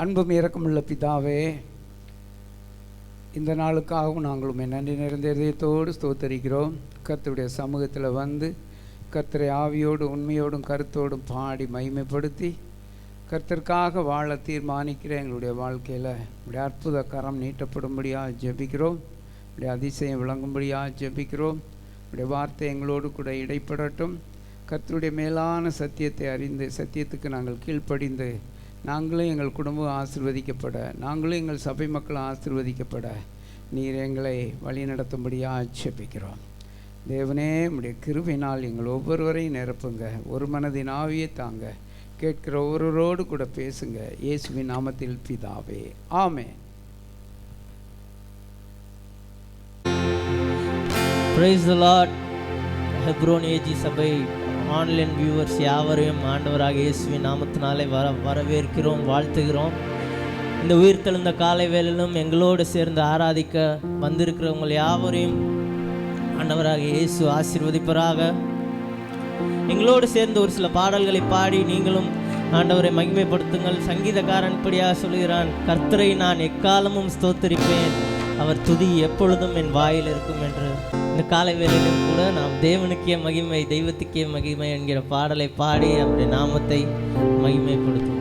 அன்பும் இரக்கமுள்ள பிதாவே, இந்த நாளுக்காகவும் நாங்களும் நன்றி நிறைந்த இதயத்தோடு ஸ்தோத்தரிக்கிறோம். கர்த்தருடைய சமூகத்தில் வந்து கர்த்தரை ஆவியோடு உண்மையோடும் கருத்தோடும் பாடி மகிமைப்படுத்தி கர்த்தருக்காக வாழ தீர்மானிக்கிற எங்களுடைய வாழ்க்கையில் இப்படி அற்புத கரம் நீட்டப்படும்படியாக ஜெபிக்கிறோம். இப்படி அதிசயம் விளங்கும்படியாக ஜெபிக்கிறோம். இப்படி வார்த்தை எங்களோடு கூட இடைப்படட்டும். கர்த்தருடைய மேலான சத்தியத்தை அறிந்து சத்தியத்துக்கு நாங்கள் கீழ்ப்படிந்து நாங்களும் எங்கள் குடும்பம் ஆசீர்வதிக்கப்பட, நாங்களும் எங்கள் சபை மக்கள் ஆசீர்வதிக்கப்பட நீர் எங்களை வழி நடத்தும்படியாக ஜெபிக்கிறோம். தேவனே, உம்முடைய கிருபையினால் எங்கள் ஒவ்வொருவரையும் நிரப்புங்க. ஒரு மனதின் ஆவியை தாங்க. கேட்கிற ஒவ்வொருவரோடு கூட பேசுங்க. இயேசுவின் நாமத்தில் பிதாவே, ஆமென். Praise the Lord. Hebron AG சபை ஆன்லைன் வியூவர்ஸ் யாவரையும் ஆண்டவராக இயேசுவின் நாமத்தினாலே வரவேற்கிறோம், வாழ்த்துகிறோம். இந்த உயிர்த்தெழுந்த காலை வேளையிலும் எங்களோடு சேர்ந்து ஆராதிக்க வந்திருக்கிறவங்க யாவரையும் ஆண்டவராக இயேசு ஆசீர்வதிப்பராக. எங்களோடு சேர்ந்து ஒரு சில பாடல்களை பாடி நீங்களும் ஆண்டவரை மகிமைப்படுத்துங்கள். சங்கீதக்காரன் இப்படியாக சொல்கிறான், கர்த்தரை நான் எக்காலமும் ஸ்தோத்தரிப்பேன், அவர் துதி எப்பொழுதும் என் வாயில் இருக்கும் என்று. இந்த காலை வேளையிலும் கூட நாம் தேவனுக்கே மகிமை, தெய்வத்துக்கே மகிமை என்கிற பாடலை பாடி அவருடைய நாமத்தை மகிமைப்படுத்துவோம்.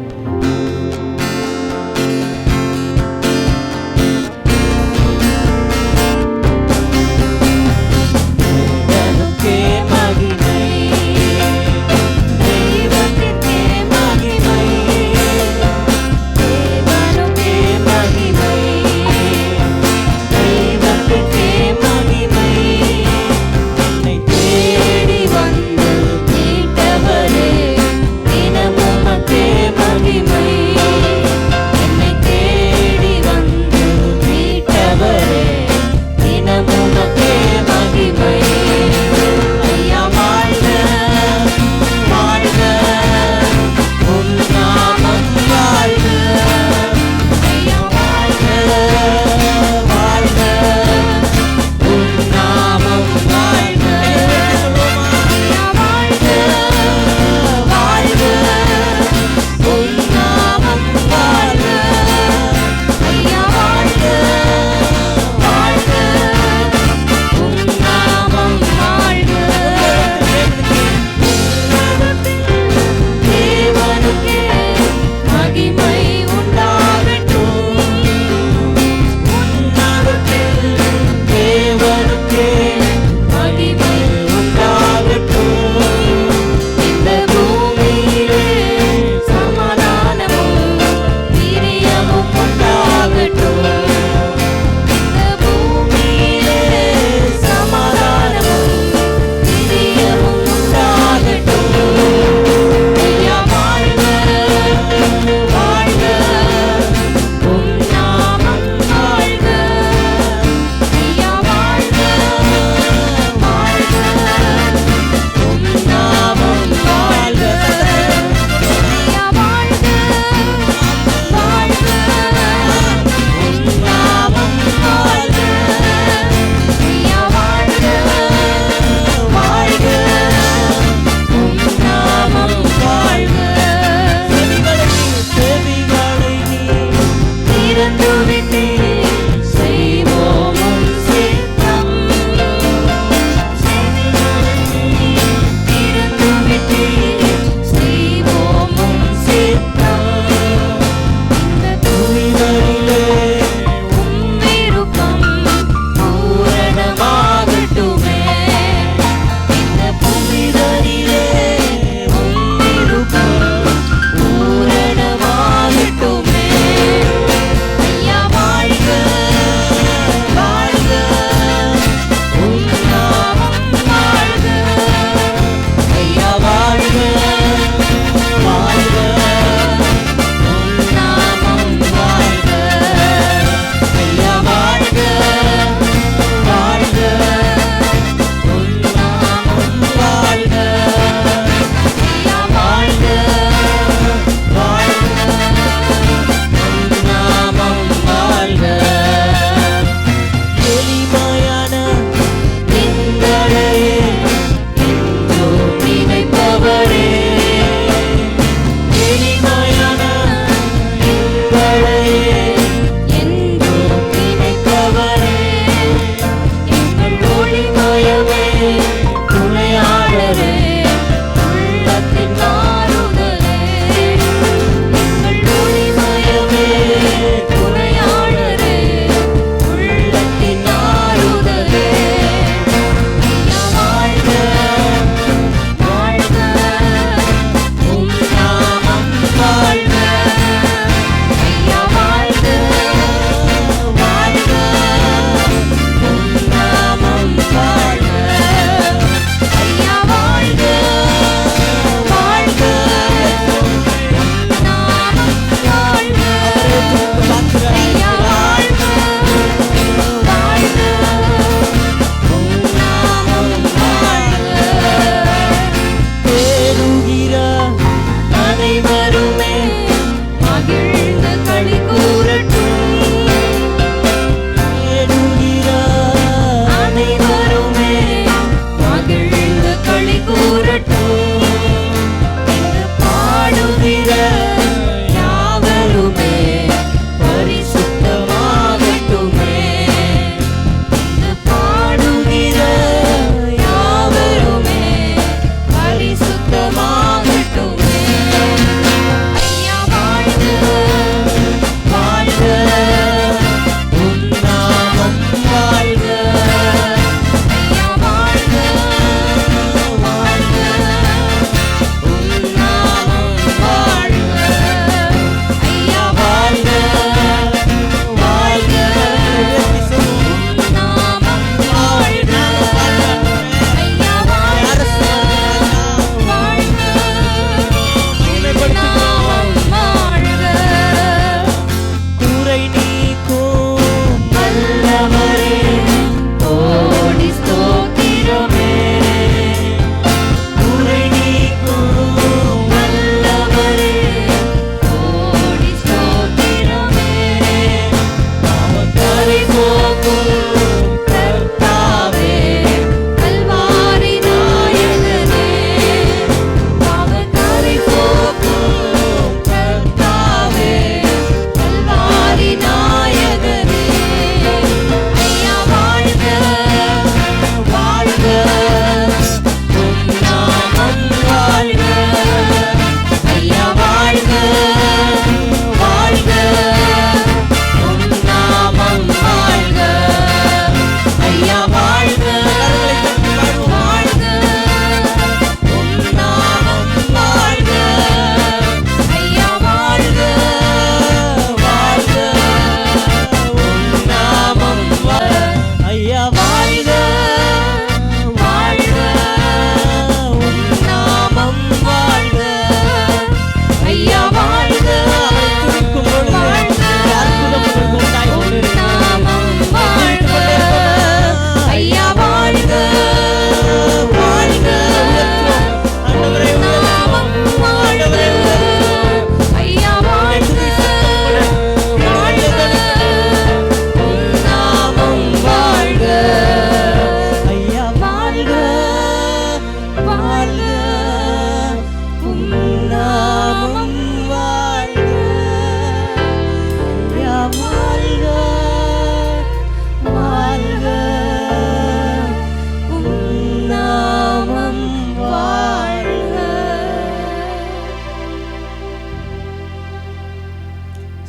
தேடி வந்து மீட்டவரே, தினமும்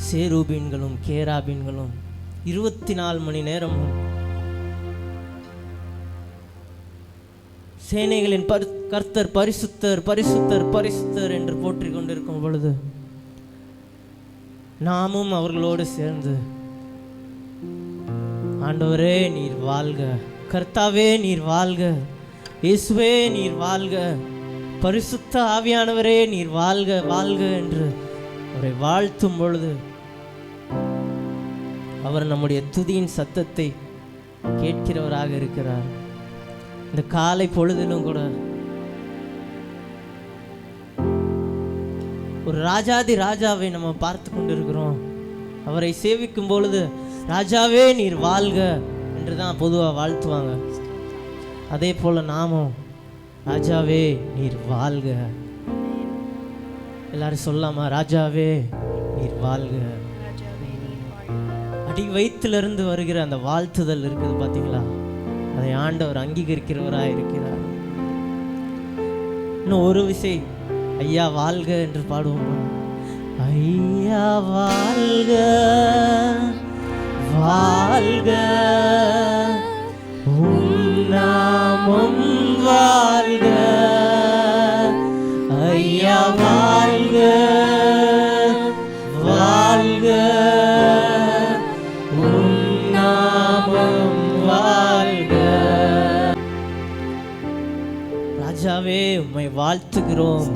சேரூபீன்களும் கேராபீன்களும் 24 மணி நேரமும் சேனைகளின் கர்த்தர் பரிசுத்தர் பரிசுத்தர் பரிசுத்தர் என்று போற்றிக் கொண்டிருக்கும் பொழுது நாமும் அவர்களோடு சேர்ந்து ஆண்டவரே நீர் வாழ்க, கர்த்தாவே நீர் வாழ்க, இயேசுவே நீர் வாழ்க, பரிசுத்த ஆவியானவரே நீர் வாழ்க வாழ்க என்று அவரை வாழ்த்தும் பொழுது அவர் நம்முடைய துதியின் சத்தத்தை கேட்கிறவராக இருக்கிறார். இந்த காலை பொழுதிலும் கூட ஒரு ராஜாதி ராஜாவை நம்ம பார்த்து கொண்டிருக்கிறோம். அவரை சேவிக்கும் பொழுது ராஜாவே நீர் வாழ்க என்று தான் பொதுவாக வாழ்த்துவாங்க. அதே போல நாமும் ராஜாவே நீர் வாழ்க எல்லாரும் சொல்லாமா? ராஜாவே நீர் வாழ்க. அடி வயிற்றிலிருந்து வருகிற அந்த வாழ்த்துதல் இருக்குது பார்த்தீங்களா? அதை ஆண்டவர் அங்கீகரிக்கிறவராக இருக்கிறார். இன்னும் ஒரு விசை ஐயா வாழ்க என்று பாடுவோம். ஐயா வாழ்க வாழ்க, உம் நாமம் வாழ்க, ஐயா வாழ்க வாழ்க, உம் நாமம் வாழ்க. ராஜாவே உம்மை வாழ்த்துகிறோம்,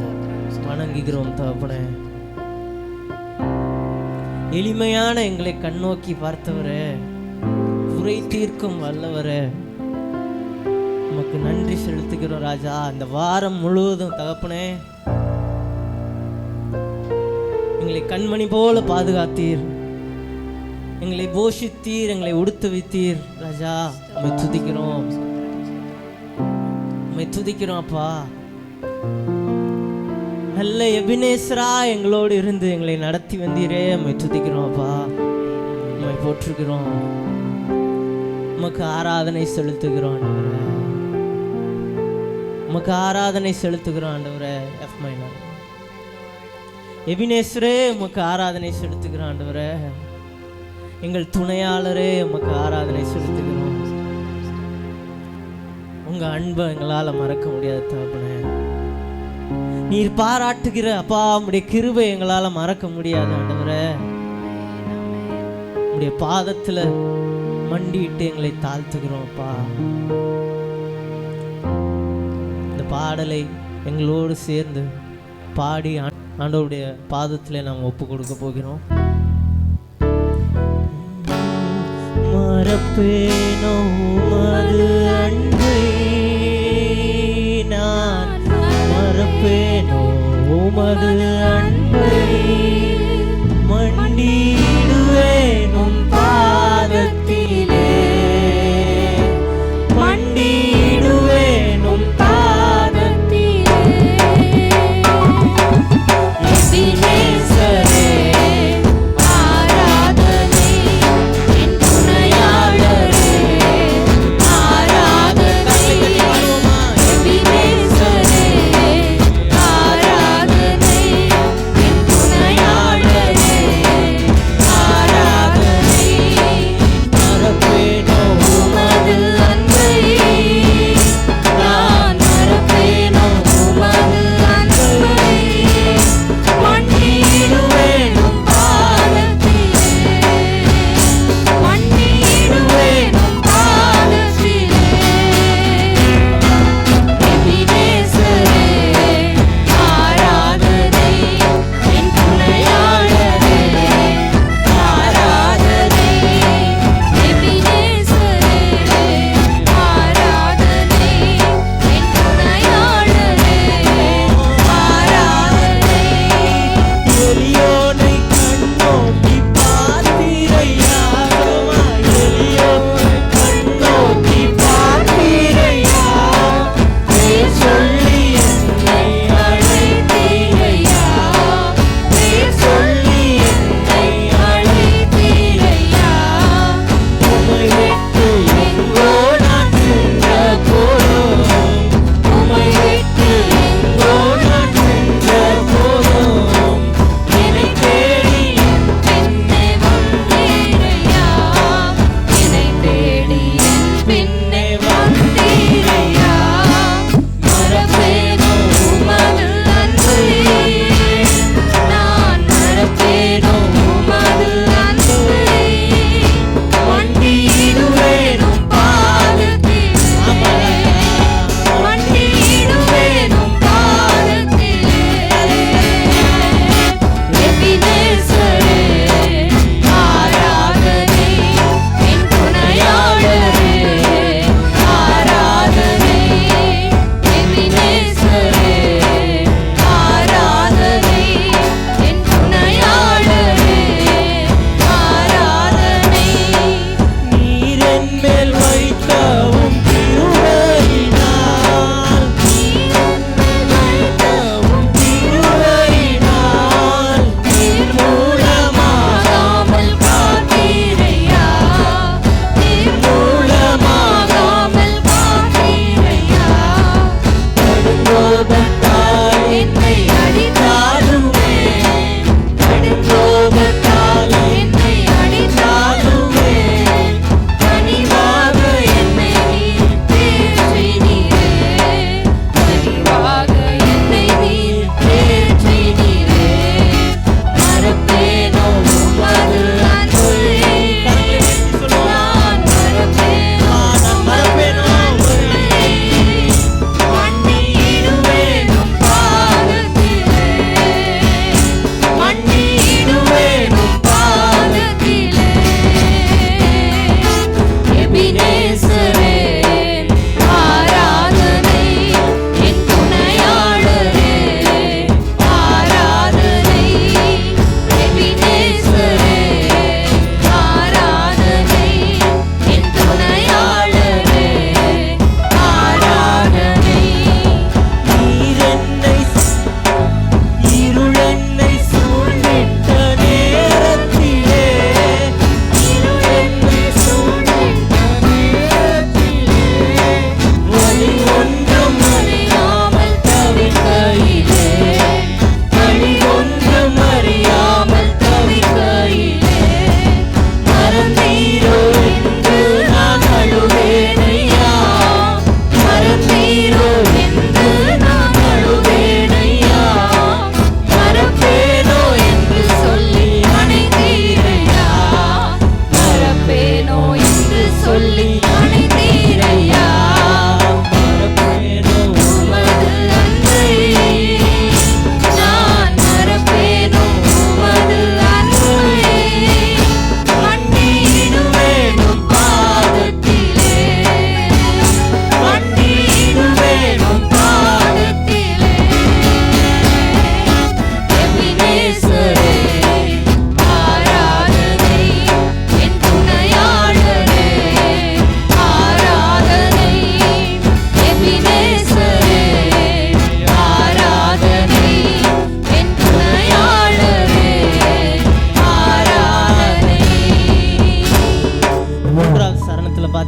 வணங்குகிறோம் தகப்பனே. எளிமையான எங்களை கண்ணோக்கி பார்த்தவரே, குறை தீர்க்கும் வல்லவரே, உமக்கு நன்றி செலுத்துகிறோம் ராஜா. இந்த வாரம் முழுவதும் தகப்பனே எங்களை கண்மணி போல பாதுகாத்தீர், எங்களை போஷித்தீர், எங்களை உடுத்துவித்தீர் ராஜா. உம்மை துதிக்கிறோம், உம்மை துதிக்கிறோம் அப்பா. நல்ல எபினேசரா எங்களோடு இருந்து எங்களை நடத்தி வந்தீரே, உம்மை துதிக்கிறோம் அப்பா, உம்மை போற்றுகிறோம், உமக்கு ஆராதனை செலுத்துகிறோம் ஆண்டவரே, உமக்கு ஆராதனை செலுத்துகிறோம் ஆண்டவரே. எஃப் மைனர் எபினேசரே உமக்கு ஆராதனை செலுத்துகிறோம் ஆண்டவரே. எங்கள் துணையாளரே உமக்கு ஆராதனை செலுத்துகிறோம். உங்க அன்பை எங்களால் மறக்க முடியாது தகப்பனே. நீர் பாராட்டுகிற அப்பா உம்முடைய கிருபை எங்களால் மறக்க முடியாது ஆண்டவரே. உம்முடைய பாதத்தில் மண்டிட்டு எங்களை தாழ்த்துகிறோம் அப்பா. இந்த பாடலை எங்களோடு சேர்ந்து பாடி ஆண்டவருடைய பாதத்தில் நாம் ஒப்பு கொடுக்க போகிறோம். மறப்பேனோ உமது அன்பை நான், மறப்பேனோ உமது அன்பை, மண்டிடுவேன் உம் பாதத்திலே, மண்டிடுவேன் உம் பாதத்திலே. எபினேசரே ஆராதனை, என் துணையாளரே ஆராதனை. எபினேசரே ஆராதனை, என்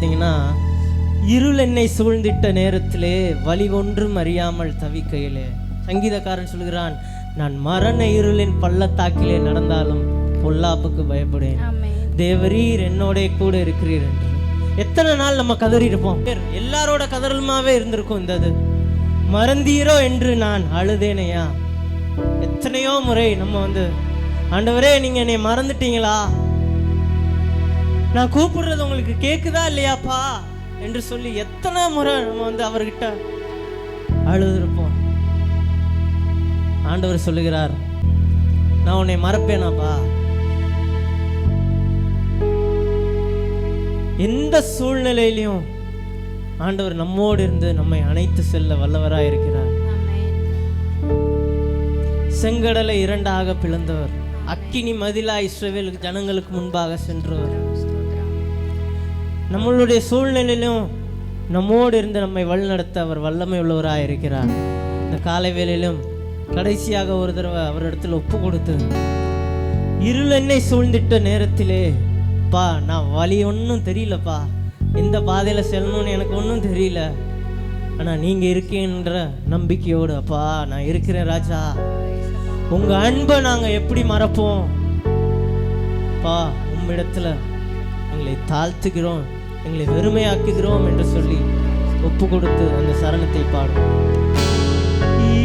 பார்த்தீங்கன்னா, இருள் என்னை சூழ்ந்திட்ட நேரத்திலே வழி ஒன்றும் அறியாமல் தவிக்கையிலே, சங்கீதக்காரன் சொல்கிறான், நான் மரண இருளின் பள்ளத்தாக்கிலே நடந்தாலும் பொல்லாப்புக்கு பயப்படேன், தேவரீர் என்னோட கூட இருக்கிறீர் என்று. எத்தனை நாள் நம்ம கதறி இருப்போம், எல்லாரோட கதறலுமாவே இருந்திருக்கும். இந்த மறந்தீரோ என்று நான் அழுதேனையா. எத்தனையோ முறை நம்ம ஆண்டவரே நீங்க என்னை மறந்துட்டீங்களா, நான் கூப்பிடுறது உங்களுக்கு கேக்குதா இல்லையாப்பா என்று சொல்லி எத்தனை முறை நம்ம அவர்கிட்ட அழுதுருப்போம். ஆண்டவர் சொல்லுகிறார், நான் உன்னை மறப்பேனாப்பா. எந்த சூழ்நிலையிலையும் ஆண்டவர் நம்மோடு இருந்து நம்மை அணைத்து செல்ல வல்லவராய் இருக்கிறார். செங்கடலை இரண்டாக பிளந்தவர், அக்கினி மதிலாய் இஸ்ரவேல் ஜனங்களுக்கு முன்பாக சென்றவர், நம்மளுடைய சூழ்நிலையிலும் நம்மோடு இருந்து நம்மை வழிநடத்த அவர் வல்லமை உள்ளவராய் இருக்கிறார். இந்த காலை வேளையிலும் கடைசியாக ஒரு தடவை அவரிடத்தில் ஒப்பு கொடுத்து, இருள் என்னை சூழ்ந்திட்ட நேரத்திலே, பா நான் வழி ஒன்றும் தெரியலப்பா, எந்த பாதையில் செல்லணும்னு எனக்கு ஒன்றும் தெரியல, ஆனால் நீங்கள் இருக்கீன்ற நம்பிக்கையோடு, அப்பா நான் இருக்கிறேன் ராஜா, உங்கள் அன்பை நாங்கள் எப்படி மறப்போம் பா, உம்மிடத்தில் எங்களை தாழ்த்துகிறோம், எங்களை வெறுமையாக்குகிறோம் என்று சொல்லி ஒப்பு கொடுத்து அந்த சரணத்தை பாடும்.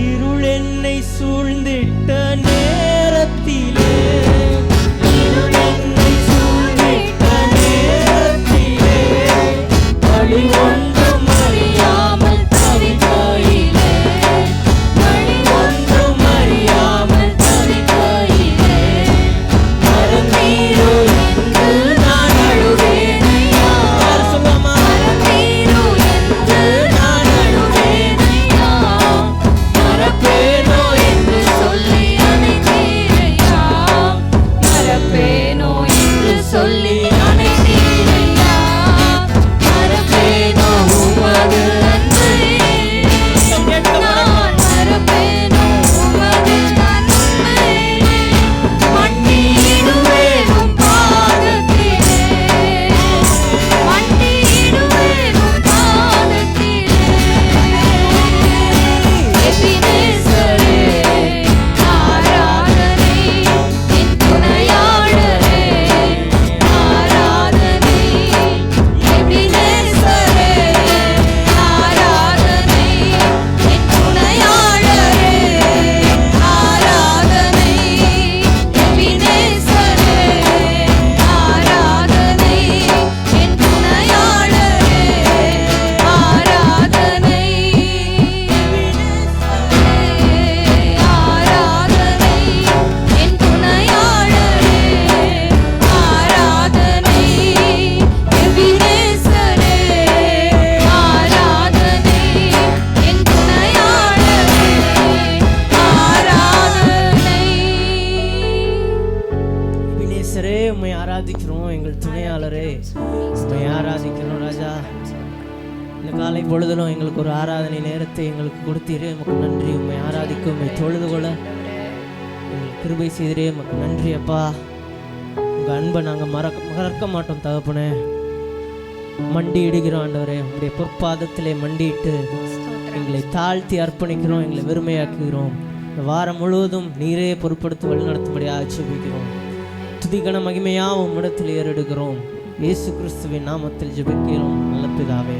இருள் என்னை சூழ்ந்திட்ட நேரத்திலே, இருள் என்னை சூழ்ந்திட்ட நேரத்திலே, வழி ஒன்றும் அறியாமல் தவிக்கையிலே, வழி ஒன்றும் அறியாமல் தவிக்கையிலே, மறந்தீரோ என்று நான் அழுவேனையா. மறந்தீரோ என்று நான் அழுவேனையா, மறப்பேனோ என்று சொல்லி அணைத்தீரையா, மறப்பேனோ என்று சொல்லி அணைத்தீரையா, மறப்பேனோ உமது அன்பை, நான் மறப்பேனோ உமது அன்பை, மன்னிடுவேன் உம் பாதத்திலே, மன்னிடுவேன் உம் பாதத்திலே. எபினேசரே ஆராதனை, என் துணையாளரே ஆராதனை, எபினேசரே ஆராதனை, என் துணையாளரே ஆராதனை, எபினேசரே ஆராதனை, என் துணையாளரே ஆராதனை, ஆராதனை, என் துணையாளரே ஆராதனை, எபினேசரே ஆராதனை, என் துணையாளரே ஆராதனை. எபினேசரே உம்மை ஆராதிக்கிறோம், எங்கள் துணையாளரே உம்மை ஆராதிக்கிறோம் ராஜா. இந்த காலை பொழுதிலும் எங்களுக்கு ஒரு ஆராதனை நேரத்தை எங்களுக்கு கொடுத்தீரே, உமக்கு நன்றி. உம்மை ஆராதிக்க, உம்மை தொழுது கொள்ள எங்களுக்கு கிருபை செய்தீரே, உமக்கு நன்றி அப்பா. உங்கள் அன்பை நாங்கள் மறக்க மாட்டோம் தகப்பனே. மண்டி இடுகிறோம் ஆண்டவரே, உங்களுடைய பொற்பாதத்திலே மண்டியிட்டு எங்களை தாழ்த்தி அர்ப்பணிக்கிறோம், எங்களை வெறுமையாக்குகிறோம். இந்த வாரம் முழுவதும் நீரே பொறுப்படுத்தி வழிநடத்தும்படியாக ஜெபிக்கிறோம். துதிகன மகிமையா உம்மிடத்தில் ஏறெடுக்கிறோம். இயேசு கிறிஸ்துவின் நாமத்தில் ஜெபிக்கிறோம் நல்ல பிதாவே.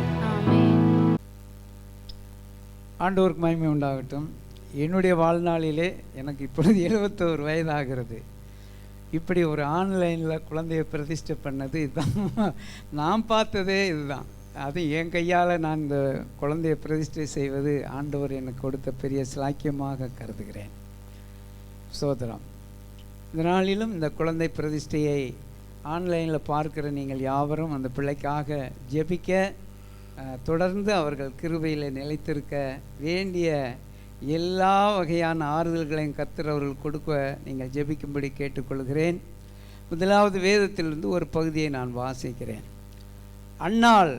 ஆண்டவருக்கு மகிமை உண்டாகட்டும். என்னுடைய வாழ்நாளிலே எனக்கு இப்பொழுது 71 வயதாகிறது. இப்படி ஒரு ஆன்லைனில் குழந்தையை பிரதிஷ்டை பண்ணது இதுதான். நான் பார்த்ததே இதுதான். அது என் கையால் நான் இந்த குழந்தையை பிரதிஷ்டை செய்வது ஆண்டவர் எனக்கு கொடுத்த பெரிய சிலாக்கியமாக கருதுகிறேன். சோதரம், இந்த நாளிலும் இந்த குழந்தை பிரதிஷ்டையை ஆன்லைனில் பார்க்கிற நீங்கள் யாவரும் அந்த பிள்ளைக்காக ஜெபிக்க, தொடர்ந்து அவர்கள் கிருபையில் நிலைத்திருக்க வேண்டிய எல்லா வகையான ஆறுதல்களையும் கர்த்தர் அவர்கள் கொடுக்க நீங்கள் ஜெபிக்கும்படி கேட்டுக்கொள்கிறேன். முதலாவது வேதத்திலிருந்து ஒரு பகுதியை நான் வாசிக்கிறேன். அன்னாள்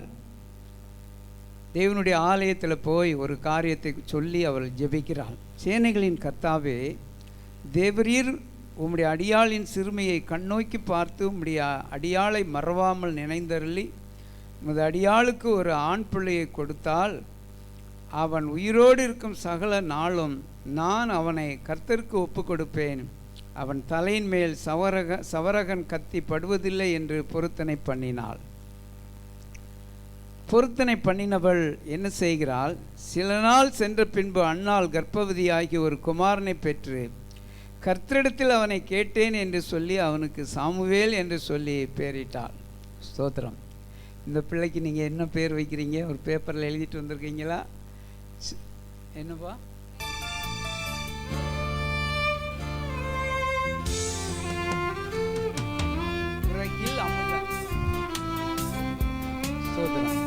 தேவனுடைய ஆலயத்தில் போய் ஒரு காரியத்தை சொல்லி அவள் ஜெபிக்கிறாள். சேனைகளின் கர்த்தாவே, தேவரீர் உம்முடைய அடியாளின் சிறுமையை கண்ணோக்கி பார்த்து உம்முடைய அடியாளை மறவாமல் நினைந்தருளி உமது அடியாளுக்கு ஒரு ஆண் பிள்ளையை கொடுத்தால் அவன் உயிரோடு இருக்கும் சகல நாளும் நான் அவனை கர்த்தருக்கு ஒப்பு கொடுப்பேன். அவன் தலையின் மேல் சவரகன் கத்தி படுவதில்லை என்று பொருத்தனை பண்ணினாள். பொருத்தனை பண்ணினவள் என்ன செய்கிறாள்? சில நாள் சென்ற பின்பு அன்னாள் கர்ப்பவதியாகி ஒரு குமாரனை பெற்று கர்த்தரிடத்தில் அவனை கேட்டேன் என்று சொல்லி அவனுக்கு சாமுவேல் என்று சொல்லி பெயரிட்டாள். ஸ்தோத்திரம். இந்த பிள்ளைக்கு நீங்கள் என்ன பேர் வைக்கிறீங்க? ஒரு பேப்பரில் எழுதிட்டு வந்திருக்கீங்களா? என்னப்பா? பிரகில் அமுதன். ஸ்தோத்திரம்.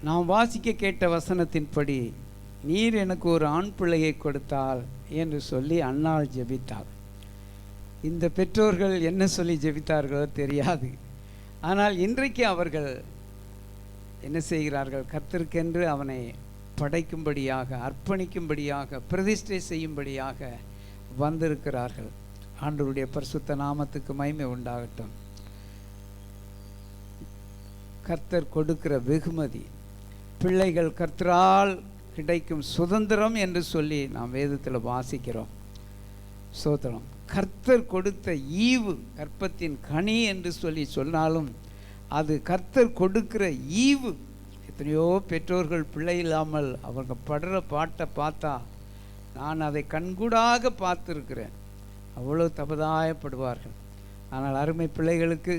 நாம் வாசிக்க கேட்ட வசனத்தின்படி நீர் எனக்கு ஒரு ஆண் பிள்ளையை கொடுத்தால் என்று சொல்லி அன்னாள் ஜெபித்தாள். இந்த பெற்றோர்கள் என்ன சொல்லி ஜெபித்தார்களோ தெரியாது. ஆனால் இன்றைக்கு அவர்கள் என்ன செய்கிறார்கள்? கர்த்தருக்கென்று அவனை படைக்கும்படியாக, அர்ப்பணிக்கும்படியாக, பிரதிஷ்டை செய்யும்படியாக வந்திருக்கிறார்கள். ஆண்டவருடைய பரிசுத்த நாமத்துக்கு மகிமை உண்டாகட்டும். கர்த்தர் கொடுக்கிற வெகுமதி, பிள்ளைகள் கர்த்தரால் கிடைக்கும் சுதந்திரம் என்று சொல்லி நாம் வேதத்தில் வாசிக்கிறோம். ஸ்தோத்திரம். கர்த்தர் கொடுத்த ஈவு, கற்பத்தின் கனி என்று சொல்லி சொன்னாலும் அது கர்த்தர் கொடுக்கிற ஈவு. எத்தனையோ பெற்றோர்கள் பிள்ளை இல்லாமல் அவங்க படுற பாட்டை பார்த்தா நான் அதை கண்கூடாக பார்த்துருக்கிறேன். அவ்வளோ தபதாயப்படுவார்கள். ஆனால் அருமை பிள்ளைகளுக்கு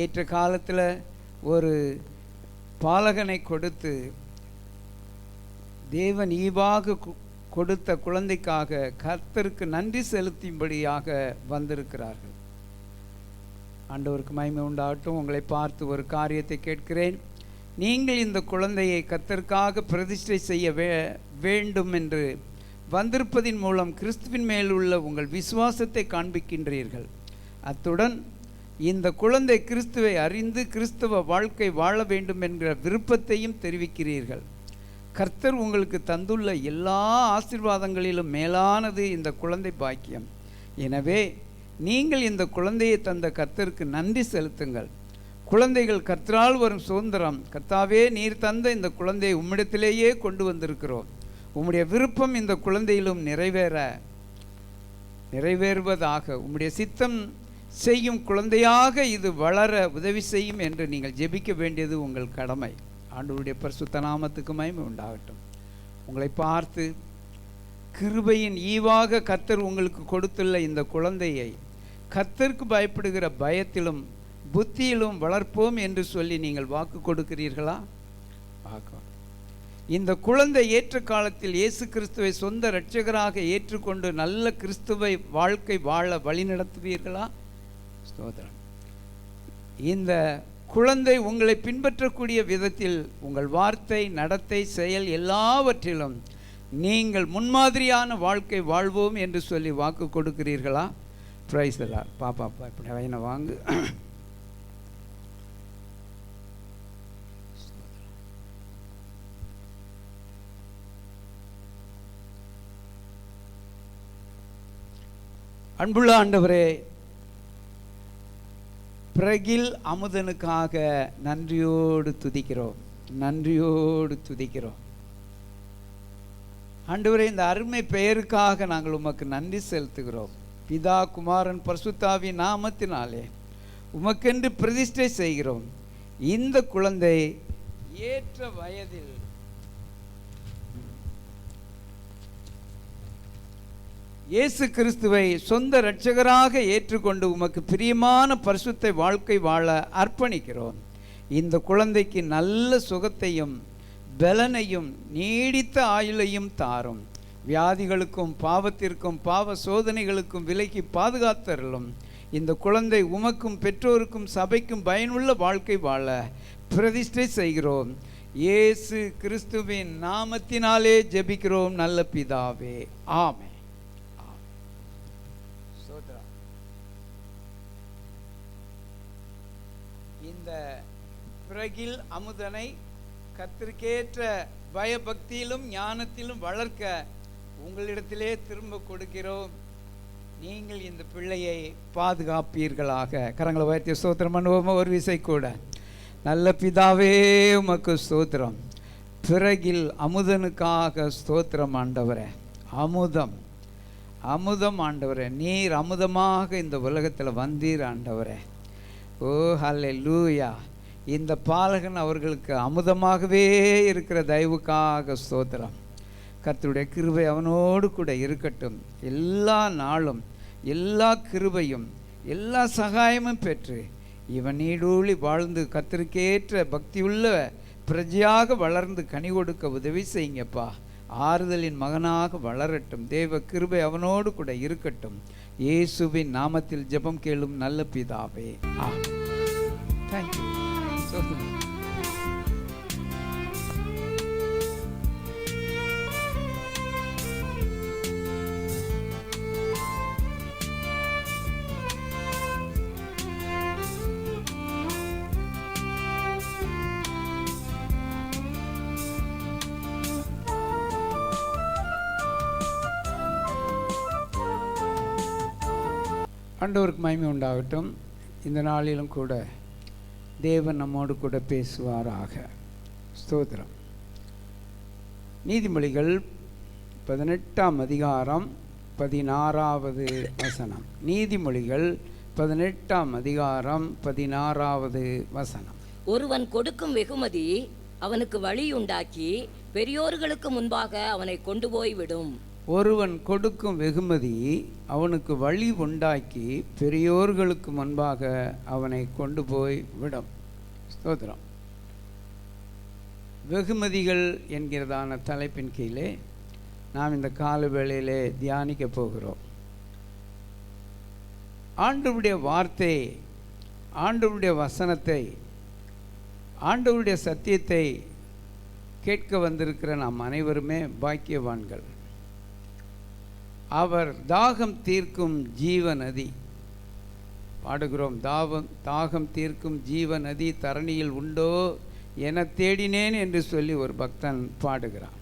ஏற்ற காலத்தில் ஒரு பாலகனை கொடுத்து தேவன் ஈவாக கொடுத்த குழந்தைக்காக கர்த்தருக்கு நன்றி செலுத்தும்படியாக வந்திருக்கிறார்கள். ஆண்டவருக்கு மகிமை உண்டாகட்டும். உங்களை பார்த்து ஒரு காரியத்தை கேட்கிறேன். நீங்கள் இந்த குழந்தையை கர்த்தருக்காக பிரதிஷ்டை செய்ய வேண்டும் என்று வந்திருப்பதின் மூலம் கிறிஸ்துவின் மேல் உள்ள உங்கள் விசுவாசத்தை காண்பிக்கின்றீர்கள். அத்துடன் இந்த குழந்தை கிறிஸ்துவை அறிந்து கிறிஸ்தவ வாழ்க்கை வாழ வேண்டும் என்கிற விருப்பத்தையும் தெரிவிக்கிறீர்கள். கர்த்தர் உங்களுக்கு தந்துள்ள எல்லா ஆசீர்வாதங்களிலும் மேலானது இந்த குழந்தை பாக்கியம். எனவே நீங்கள் இந்த குழந்தையை தந்த கர்த்தருக்கு நன்றி செலுத்துங்கள். குழந்தைகள் கர்த்தரால் வரும் சுதந்திரம். கர்த்தாவே, நீர் தந்த இந்த குழந்தையை உம்மிடத்திலேயே கொண்டு வந்திருக்கிறோம். உம்முடைய விருப்பம் இந்த குழந்தையிலும் நிறைவேறுவதாக. உம்முடைய சித்தம் செய்யும் குழந்தையாக இது வளர உதவி செய்யும் என்று நீங்கள் ஜெபிக்க வேண்டியது உங்கள் கடமை. ஆண்டவருடைய பரிசுத்த நாமத்துக்கு மகிமை உண்டாகட்டும். உங்களை பார்த்து கிருபையின் ஈவாக கர்த்தர் உங்களுக்கு கொடுத்துள்ள இந்த குழந்தையை கர்த்தருக்கு பயப்படுகிற பயத்திலும் புத்தியிலும் வளர்ப்போம் என்று சொல்லி நீங்கள் வாக்கு கொடுக்கிறீர்களா? வாக்கு. இந்த குழந்தை ஏற்ற காலத்தில் இயேசு கிறிஸ்துவை சொந்த இரட்சகராக ஏற்றுக்கொண்டு நல்ல கிறிஸ்துவை வாழ்க்கை வாழ வழிநடத்துவீர்களா? ஸ்தோத்திரம். இந்த குழந்தை உங்களை பின்பற்றக்கூடிய விதத்தில் உங்கள் வார்த்தை, நடத்தை, செயல் எல்லாவற்றிலும் நீங்கள் முன்மாதிரியான வாழ்க்கை வாழ்வோம் என்று சொல்லி வாக்கு கொடுக்கிறீர்களா? Praise the Lord. பாப்பா இப்படி வயனை வாங்கு. அன்புள்ள ஆண்டவரே, பிரகில் அமுதனுக்காக நன்றியோடு துதிக்கிறோம். ஆண்டவரே, இந்த அருமை பெயருக்காக நாங்கள் உமக்கு நன்றி செலுத்துகிறோம். பிதா, குமாரன், பரிசுத்தாவின் நாமத்தினாலே உமக்கென்று பிரதிஷ்டை செய்கிறோம். இந்த குழந்தை ஏற்ற வயதில் இயேசு கிறிஸ்துவை சொந்த இரட்சகராக ஏற்றுக்கொண்டு உமக்கு பிரியமான பரிசுத்த வாழ்க்கை வாழ அர்ப்பணிக்கிறோம். இந்த குழந்தைக்கு நல்ல சுகத்தையும் பலனையும் நீடித்த ஆயுளையும் தாரும். வியாதிகளுக்கும் பாவத்திற்கும் பாவ சோதனைகளுக்கும் விலக்கி பாதுகாத்தருளும். இந்த குழந்தை உமக்கும் பெற்றோருக்கும் சபைக்கும் பயனுள்ள வாழ்க்கை வாழ பிரதிஷ்டை செய்கிறோம். இயேசு கிறிஸ்துவின் நாமத்தினாலே ஜெபிக்கிறோம் நல்ல பிதாவே, ஆமென். இந்த பிறகில் அமுதனை கர்த்தருக்கேற்ற பயபக்தியிலும் ஞானத்திலும் வளர்க்க உங்களிடத்திலே திரும்ப கொடுக்கிறோம். நீங்கள் இந்த பிள்ளையை பாதுகாப்பீர்களாக. கரங்களை உயர்த்தி ஸ்தோத்திரம் பண்ணுவோமா ஒரு விசை கூட. நல்ல பிதாவே உமக்கு ஸ்தோத்திரம். பிறகில் அமுதனுக்காக ஸ்தோத்திரம் ஆண்டவரே. அமுதம் அமுதம் ஆண்டவரே, நீர் அமுதமாக இந்த உலகத்தில் வந்தீர் ஆண்டவரே. ஓ ஹல்லேலூயா. இந்த பாலகன் அவர்களுக்கு அமுதமாகவே இருக்கிற தயவுக்காக ஸ்தோத்திரம். கர்த்தருடைய கிருபை அவனோடு கூட இருக்கட்டும். எல்லா நாளும் எல்லா கிருபையும் எல்லா சகாயமும் பெற்று இவன் நீடூழி வாழ்ந்து கர்த்தருக்கேற்ற பக்தியுள்ள பிரஜையாக வளர்ந்து கனி கொடுக்க உதவி செய்யுங்கப்பா. ஆறுதலின் மகனாக வளரட்டும். தேவ கிருபை அவனோடு கூட இருக்கட்டும். இயேசுவின் நாமத்தில் ஜெபம் கேளும் நல்ல பிதாவே. தேங்க்யூ. ஆண்டவருக்கு மகிமை உண்டாகட்டும். இந்த நாளிலும் கூட தேவன் நம்மோடு கூட பேசுவாராக. ஸ்தோத்திரம். நீதிமொழிகள் 18ஆம் அதிகாரம் 16வது வசனம். நீதிமொழிகள் 18ஆம் அதிகாரம் 16வது வசனம். ஒருவன் கொடுக்கும் வெகுமதி அவனுக்கு வழி உண்டாக்கி பெரியோர்களுக்கு முன்பாக அவனை கொண்டு போய் விடும். ஒருவன் கொடுக்கும் வெகுமதி அவனுக்கு வழி உண்டாக்கி பெரியோர்களுக்கு முன்பாக அவனை கொண்டு போய் விடும். ஸ்தோத்திரம். வெகுமதிகள் என்கிறதான தலைப்பின் கீழே நாம் இந்த கால வேளையிலே தியானிக்க போகிறோம். ஆண்டவருடைய வார்த்தை, ஆண்டவருடைய வசனத்தை, ஆண்டவருடைய சத்தியத்தை கேட்க வந்திருக்கிற நாம் அனைவருமே பாக்கியவான்கள். அவர் தாகம் தீர்க்கும் ஜீவ நதி. பாடுகிறோம், தாகம் தீர்க்கும் ஜீவ நதி தரணியில் உண்டோ என தேடினேன் என்று சொல்லி ஒரு பக்தன் பாடுகிறான்.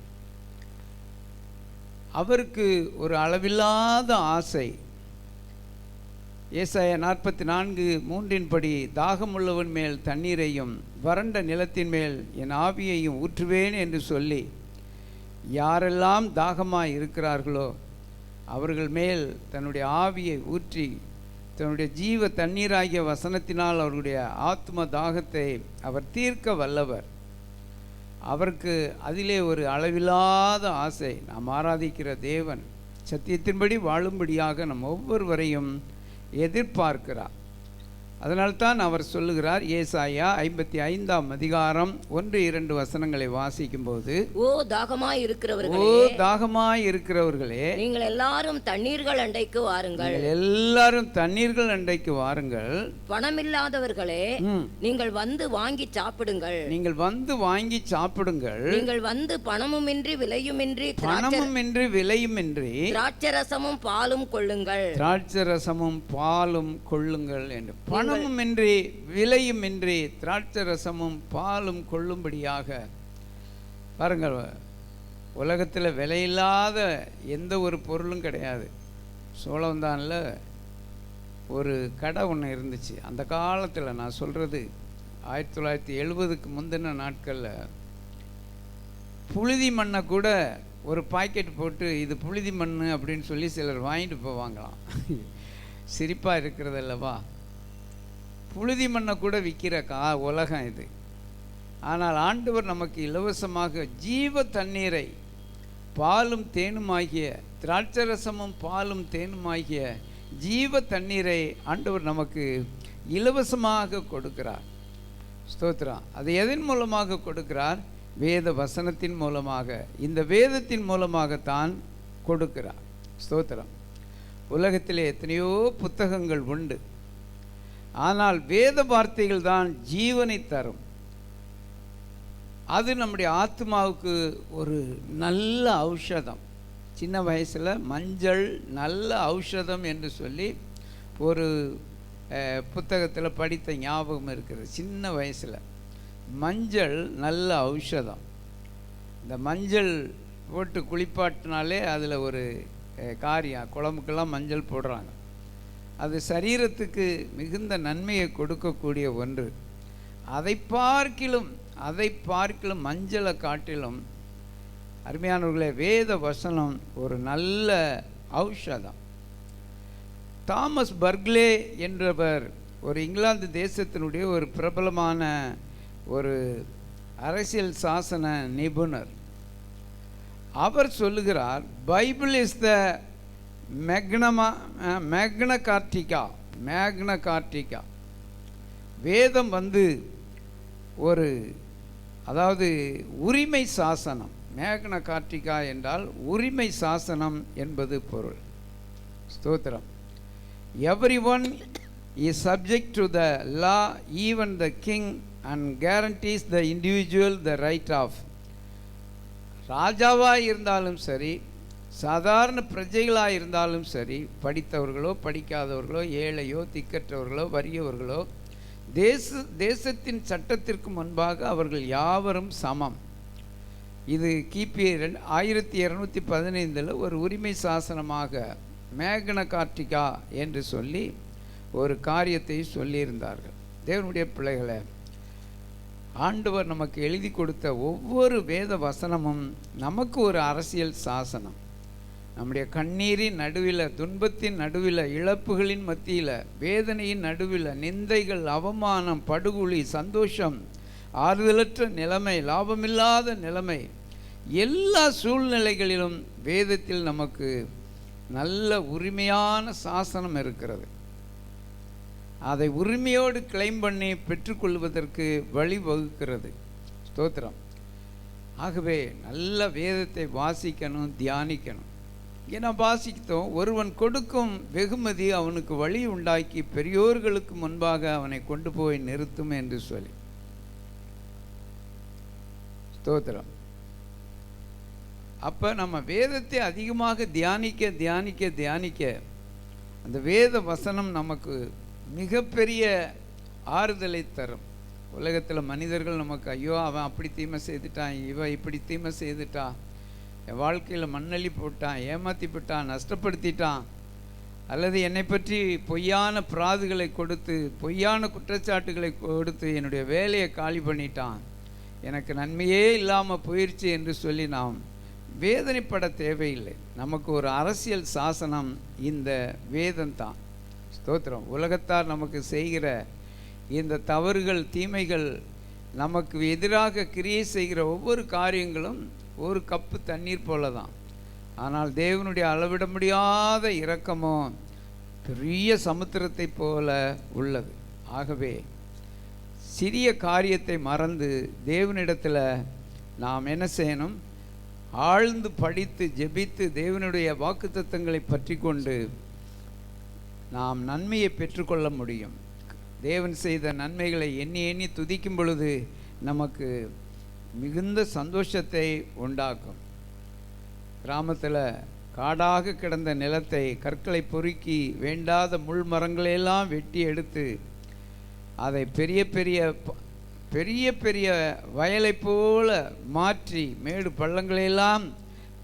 அவருக்கு ஒரு அளவில்லாத ஆசை. ஏசாயா 44:3 தாகமுள்ளவன் மேல் தண்ணீரையும் வறண்ட நிலத்தின் மேல் என் ஆவியையும் ஊற்றுவேன் என்று சொல்லி யாரெல்லாம் தாகமாய் இருக்கிறார்களோ அவர்கள் மேல் தன்னுடைய ஆவியை ஊற்றி தன்னுடைய ஜீவ தண்ணீராகிய வசனத்தினால் அவர்களுடைய ஆத்ம தாகத்தை அவர் தீர்க்க வல்லவர். அவருக்கு அதிலே ஒரு அளவில்லாத ஆசை. நாம் ஆராதிக்கிற தேவன் சத்தியத்தின்படி வாழும்படியாக நம் ஒவ்வொருவரையும் எதிர்பார்க்கிறார். அதனால்தான் அவர் சொல்லுகிறார், ஏசாயா 55ஆம் அதிகாரம் 1-2 வசனங்களை வாசிக்கும் போது, ஓ தாகமாய் இருக்கிறவர்களே, ஓ தாகமாய் இருக்கிறவர்களே, நீங்கள் எல்லாரும் தண்ணீர்கள் அண்டைக்கு வாருங்கள். எல்லாரும் தண்ணீர்கள் அண்டைக்கு வாருங்கள். பணமில்லாதவர்களே, நீங்கள் வந்து வாங்கி சாப்பிடுங்கள். நீங்கள் வந்து வாங்கி சாப்பிடுங்கள். நீங்கள் வந்து பணமுமின்றி விலையுமின்றி விலையுமின்றி திராட்சரசமும் பாலும் கொள்ளுங்கள். திராட்சரசமும் பாலும் கொள்ளுங்கள் என்று. பணமுமின்றி விலையுமின்றி திராட்சரசமும் பாலும் கொள்ளும்படியாக. பாருங்கள், உலகத்தில் விலையில்லாத எந்த ஒரு பொருளும் கிடையாது. சோழவந்தானில் ஒரு கடை ஒன்று இருந்துச்சு. அந்த காலத்தில் நான் சொல்கிறது 1970க்கு முந்தின நாட்களில் புழுதி மண்ணை கூட ஒரு பாக்கெட் போட்டு இது புழுதி மண் அப்படின்னு சொல்லி சிலர் வாங்கிட்டு போவாங்களாம். சிரிப்பாக இருக்கிறது அல்லவா? புழுதி மண்ணை கூட விற்கிற உலகம் இது. ஆனால் ஆண்டவர் நமக்கு இலவசமாக ஜீவ தண்ணீரை, பாலும் தேனுமாகிய திராட்சரசமும் பாலும் தேனுமாகிய ஜீவ தண்ணீரை ஆண்டவர் நமக்கு இலவசமாக கொடுக்கிறார். ஸ்தோத்திரம். அது எதன் மூலமாக கொடுக்கிறார்? வேத வசனத்தின் மூலமாக. இந்த வேதத்தின் மூலமாகத்தான் கொடுக்கிறார். ஸ்தோத்திரம். உலகத்திலே எத்தனையோ புத்தகங்கள் உண்டு. ஆனால் வேத வார்த்தைகள் தான் ஜீவனை தரும். அது நம்முடைய ஆத்மாவுக்கு ஒரு நல்ல ஔஷதம். சின்ன வயசில் மஞ்சள் நல்ல ஔஷதம் என்று சொல்லி ஒரு புத்தகத்தில் படித்த ஞாபகம் இருக்கிறது. சின்ன வயசில் மஞ்சள் நல்ல ஔஷதம். இந்த மஞ்சள் போட்டு குளிப்பாட்டினாலே அதில் ஒரு காரியம், குழம்புக்கெல்லாம் மஞ்சள் போடுறாங்க. அது சரீரத்துக்கு மிகுந்த நன்மையை கொடுக்கக்கூடிய ஒன்று. அதை பார்க்கிலும் மஞ்சளை காட்டிலும் அருமையானவர்களே வேத வசனம் ஒரு நல்ல ஔஷதம். தாமஸ் பர்க்லே என்றவர் ஒரு இங்கிலாந்து தேசத்தினுடைய ஒரு பிரபலமான ஒரு அரசியல் சாசன நிபுணர். அவர் சொல்லுகிறார், பைபிள் இஸ் த மேக்னா கார்டிகா. வேதம் ஒரு உரிமை சாசனம். மேக்னா கார்டிகா என்றால் உரிமை சாசனம் என்பது பொருள். ஸ்தோத்திரம். Everyone is subject to the law, even the king, and guarantees the individual the right of. ராஜாவாக இருந்தாலும் சரி, சாதாரண பிரஜைகளாக இருந்தாலும் சரி, படித்தவர்களோ படிக்காதவர்களோ, ஏழையோ திக்கற்றவர்களோ வறியவர்களோ, தேசத்தின் சட்டத்திற்கு முன்பாக அவர்கள் யாவரும் சமம். இது கிபி 1215 ஒரு உரிமை சாசனமாக மேக்னா கார்டிகா என்று சொல்லி ஒரு காரியத்தை சொல்லியிருந்தார்கள். தேவனுடைய பிள்ளைகளை, ஆண்டவர் நமக்கு எழுதி கொடுத்த ஒவ்வொரு வேத வசனமும் நமக்கு ஒரு அரசியல் சாசனம். நம்முடைய கண்ணீரின் நடுவில், துன்பத்தின் நடுவில், இழப்புகளின் மத்தியில், வேதனையின் நடுவில், நிந்தைகள், அவமானம், படுகொலி, சந்தோஷம், ஆறுதலற்ற நிலைமை, லாபமில்லாத நிலைமை, எல்லா சூழ்நிலைகளிலும் வேதத்தில் நமக்கு நல்ல உரிமையான சாசனம் இருக்கிறது. அதை உரிமையோடு கிளைம் பண்ணி பெற்றுக்கொள்வதற்கு வழிவகுக்கிறது. ஸ்தோத்திரம். ஆகவே நல்ல வேதத்தை வாசிக்கணும், தியானிக்கணும். ஏன்னா வாசித்தோம், ஒருவன் கொடுக்கும் வெகுமதி அவனுக்கு வழி உண்டாக்கி பெரியோர்களுக்கு முன்பாக அவனை கொண்டு போய் நிறுத்தும் என்று சொல்லி. ஸ்தோத்திரம். அப்போ நம்ம வேதத்தை அதிகமாக தியானிக்க அந்த வேத வசனம் நமக்கு மிகப்பெரிய ஆறுதலை தரும். உலகத்தில் மனிதர்கள் நமக்கு, ஐயோ அவன் அப்படி தீமை செய்துட்டான், இவன் இப்படி தீமை செய்துட்டா, என் வாழ்க்கையில் மண்ணள்ளி போட்டான், ஏமாற்றி போட்டான், நஷ்டப்படுத்திட்டான், அல்லது என்னை பற்றி பொய்யான பிராதுகளை கொடுத்து, பொய்யான குற்றச்சாட்டுகளை கொடுத்து என்னுடைய வேலையை காலி பண்ணிட்டான், எனக்கு நன்மையே இல்லாமல் போயிடுச்சு என்று சொல்லி நாம் வேதனைப்பட தேவையில்லை. நமக்கு ஒரு அரசியல் சாசனம் இந்த வேதம்தான். ஸ்தோத்திரம். உலகத்தார் நமக்கு செய்கிற இந்த தவறுகள், தீமைகள், நமக்கு எதிராக கிரியை செய்கிற ஒவ்வொரு காரியங்களும் ஒரு கப்பு தண்ணீர் போல தான். ஆனால் தேவனுடைய அளவிட முடியாத இரக்கமோ பெரிய சமுத்திரத்தை போல உள்ளது. ஆகவே சிறிய காரியத்தை மறந்து தேவனிடத்தில் நாம் என்ன செய்யணும்? ஆழ்ந்து படித்து ஜெபித்து தேவனுடைய வாக்குத்தத்தங்களை பற்றி கொண்டு நாம் நன்மையை பெற்றுக்கொள்ள முடியும். தேவன் செய்த நன்மைகளை எண்ணி எண்ணி துதிக்கும் பொழுது நமக்கு மிகுந்த சந்தோஷத்தை உண்டாக்கும். கிராமத்தில் காடாக கிடந்த நிலத்தை கற்களை பொறுக்கி வேண்டாத முள் மரங்களையெல்லாம் வெட்டி எடுத்து அதை பெரிய பெரிய பெரிய பெரிய வயலை போல மாற்றி மேடு பள்ளங்களையெல்லாம்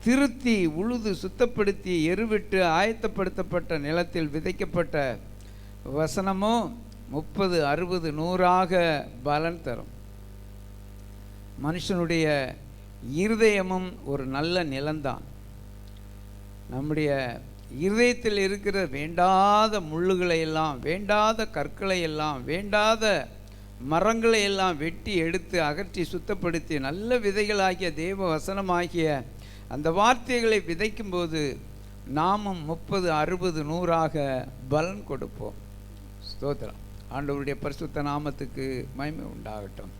திருத்தி உழுது சுத்தப்படுத்தி எருவிட்டு ஆயத்தப்படுத்தப்பட்ட நிலத்தில் விதைக்கப்பட்ட வசனமோ 30, 60, 100 பலன் தரும். மனுஷனுடைய இருதயமும் ஒரு நல்ல நிலம்தான். நம்முடைய இருதயத்தில் இருக்கிற வேண்டாத முள்ளுகளை எல்லாம், வேண்டாத கற்களை எல்லாம், வேண்டாத மரங்களை எல்லாம் வெட்டி எடுத்து அகற்றி சுத்தப்படுத்தி நல்ல விதைகளாகிய தேவ வசனமாகிய அந்த வார்த்தைகளை விதைக்கும்போது நாமும் 30, 60, 100 பலன் கொடுப்போம். ஸ்தோத்திரம். ஆண்டவருடைய பரிசுத்த நாமத்துக்கு மகிமை உண்டாகட்டும்.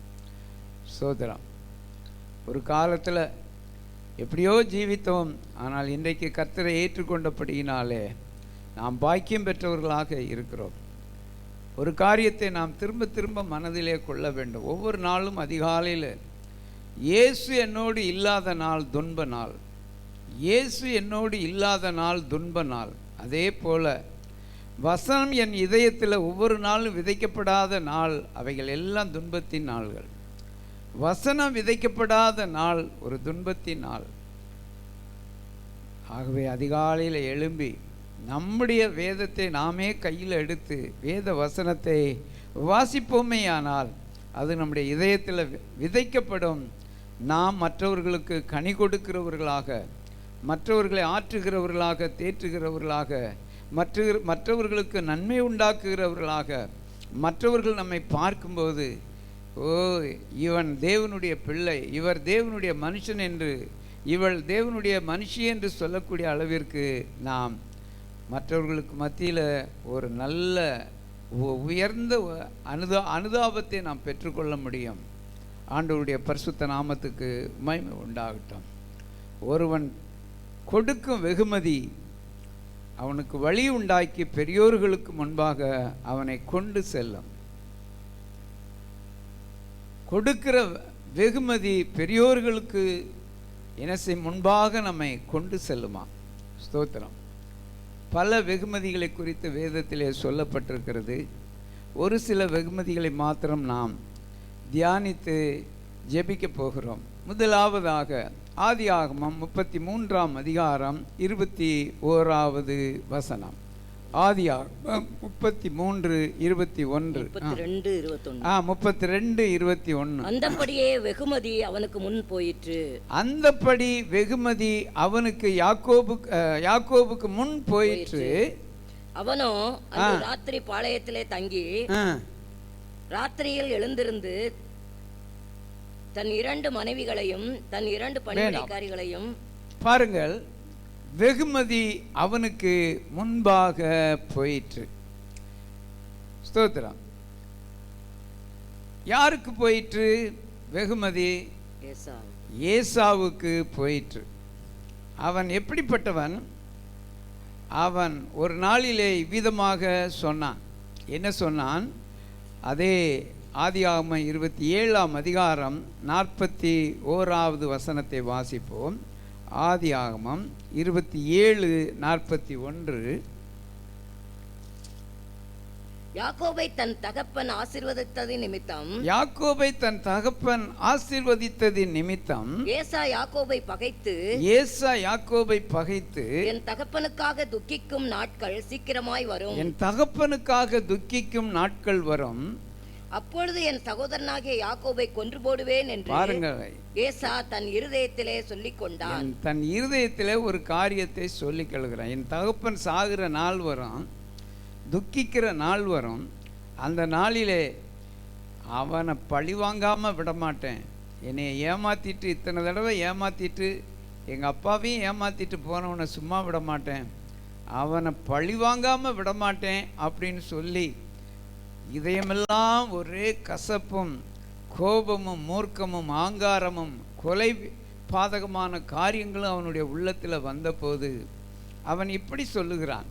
ஸ்தோத்திரம். ஒரு காலத்தில் எப்படியோ ஜீவித்தோம், ஆனால் இன்றைக்கு கர்த்தரை ஏற்றுக்கொண்டபடியினாலே நாம் பாக்கியம் பெற்றவர்களாக இருக்கிறோம். ஒரு காரியத்தை நாம் திரும்ப திரும்ப மனதிலே கொள்ள வேண்டும். ஒவ்வொரு நாளும் அதிகாலையில் இயேசு என்னோடு இல்லாத நாள் துன்ப நாள், இயேசு என்னோடு இல்லாத நாள் துன்ப நாள். அதே போல் வசனம் என் இதயத்தில் ஒவ்வொரு நாளும் விதைக்கப்படாத நாள், அவைகள் எல்லாம் துன்பத்தின் நாள்கள். வசனம் விதைக்கப்படாத நாள் ஒரு துன்பத்தின் நாள். ஆகவே அதிகாலையில் எழும்பி நம்முடைய வேதத்தை நாமே கையில் எடுத்து வேத வசனத்தை வாசிப்போமேயானால் அது நம்முடைய இதயத்தில் விதைக்கப்படும். நாம் மற்றவர்களுக்கு கனி கொடுக்கிறவர்களாக, மற்றவர்களை ஆற்றுகிறவர்களாக, தேற்றுகிறவர்களாக, மற்றவர்களுக்கு நன்மை உண்டாக்குகிறவர்களாக மற்றவர்கள் நம்மை பார்க்கும்போது, ஓ இவன் தேவனுடைய பிள்ளை, இவர் தேவனுடைய மனுஷன் என்று, இவள் தேவனுடைய மனுஷி என்று சொல்லக்கூடிய அளவிற்கு நாம் மற்றவர்களுக்கு மத்தியில் ஒரு நல்ல உயர்ந்த அனுதாபத்தை நாம் பெற்றுக்கொள்ள முடியும். ஆண்டவருடைய பரிசுத்த நாமத்துக்கு மகிமை உண்டாகட்டும். ஒருவன் கொடுக்கும் வெகுமதி அவனுக்கு வழி உண்டாக்கி பெரியோர்களுக்கு முன்பாக அவனை கொண்டு செல்லும். கொடுக்கிற வெகுமதி பெரியோர்களுக்கு இனசை முன்பாக நம்மை கொண்டு செல்லுமா? ஸ்தோத்திரம். பல வெகுமதிகளை குறித்து வேதத்திலே சொல்லப்பட்டிருக்கிறது. ஒரு சில வெகுமதிகளை மாத்திரம் நாம் தியானித்து ஜெபிக்க போகிறோம். முதலாவதாக ஆதியாகமம் 33ஆம் அதிகாரம் 21வது வசனம். ஆதியாகமம் 33:21. 32:21. அந்தப்படியே வெகுமதி அவனுக்கு முன் போயிற்று. அந்தப்படி வெகுமதி அவனுக்கு யாக்கோபுக்கு முன் போயிற்று. அவனோ ராத்திரி பாளையத்திலே தங்கி ராத்திரியில் எழுந்திருந்து தன் 2 மனைவிகளையும் தன் 2 பணிவிடைக்காரிகளையும். பாருங்கள், வெகுமதி அவனுக்கு முன்பாக போயிற்று. ஸ்தோத்திரம். யாருக்கு போயிற்று வெகுமதி? ஏசாவுக்கு போயிற்று. அவன் எப்படிப்பட்டவன்? அவன் ஒரு நாளிலே இவ்விதமாக சொன்னான். என்ன சொன்னான்? அதே ஆதியாகமம் 27ஆம் அதிகாரம் 41வது வசனத்தை வாசிப்போம். ஆதியாகமம் 27:41. யாக்கோபை தன் தகப்பன் ஆசீர்வதித்ததின் நிமித்தம், யாக்கோபை தன் தகப்பன் ஆசீர்வதித்ததின் நிமித்தம் ஏசா யாக்கோபை பகைத்து என் தகப்பனுக்காக துக்கிக்கும் நாட்கள் சீக்கிரமாய் வரும், என் தகப்பனுக்காக துக்கிக்கும் நாட்கள் வரும், அப்பொழுது என் சகோதரனாகிய யாக்கோபை கொன்று போடுவேன் என்று பாருங்கள், ஏசா தன் இருதயத்திலே சொல்லிக் கொண்டான். தன் இருதயத்திலே ஒரு காரியத்தை சொல்லிக் கொள்கிறான். என் தகப்பன் சாகிற நாள் வரும், துக்கிக்கிற நாள் வரும். அந்த நாளிலே அவனை பழி வாங்காமல் விடமாட்டேன். என்னை ஏமாற்றிட்டு, இத்தனை தடவை ஏமாற்றிட்டு, எங்கள் அப்பாவையும் ஏமாற்றிட்டு போனவனை சும்மா விட மாட்டேன், அவனை பழி வாங்காமல் விடமாட்டேன் அப்படின்னு சொல்லி இதயமெல்லாம் ஒரே கசப்பும் கோபமும் மூர்க்கமும் ஆங்காரமும் கொலை பாதகமான காரியங்களும் அவனுடைய உள்ளத்தில் வந்தபோது அவன் இப்படி சொல்லுகிறான்.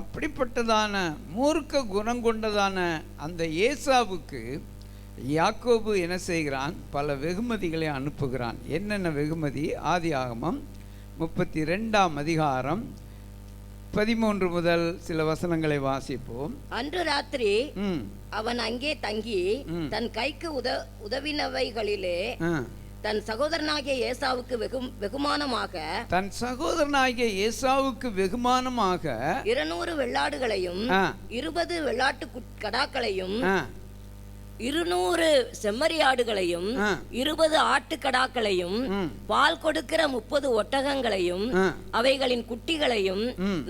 அப்படிப்பட்டதான மூர்க்க குணம் கொண்டதான அந்த ஏசாவுக்கு யாக்கோபு என்ன செய்கிறான்? பல வெகுமதிகளை அனுப்புகிறான். என்னென்ன வெகுமதி? ஆதியாகமம் 32ஆம் அதிகாரம் 13 முதல் சில வசனங்களை வாசிப்போம். அன்று ராத்திரி அவன் அங்கே தங்கி தன் கைக்கு உதவினவைகளிலே தன் சகோதரனாகிய ஏசாவுக்கு வெகுமானமாக 200 வெள்ளாடுகளையும் 20 வெள்ளாட்டு கடாக்களையும் 200 செம்மறியாடுகளையும் 20 ஆட்டுக்கடாக்களையும் பால் கொடுக்கிற 30 ஒட்டகங்களையும் அவைகளின் குட்டிகளையும்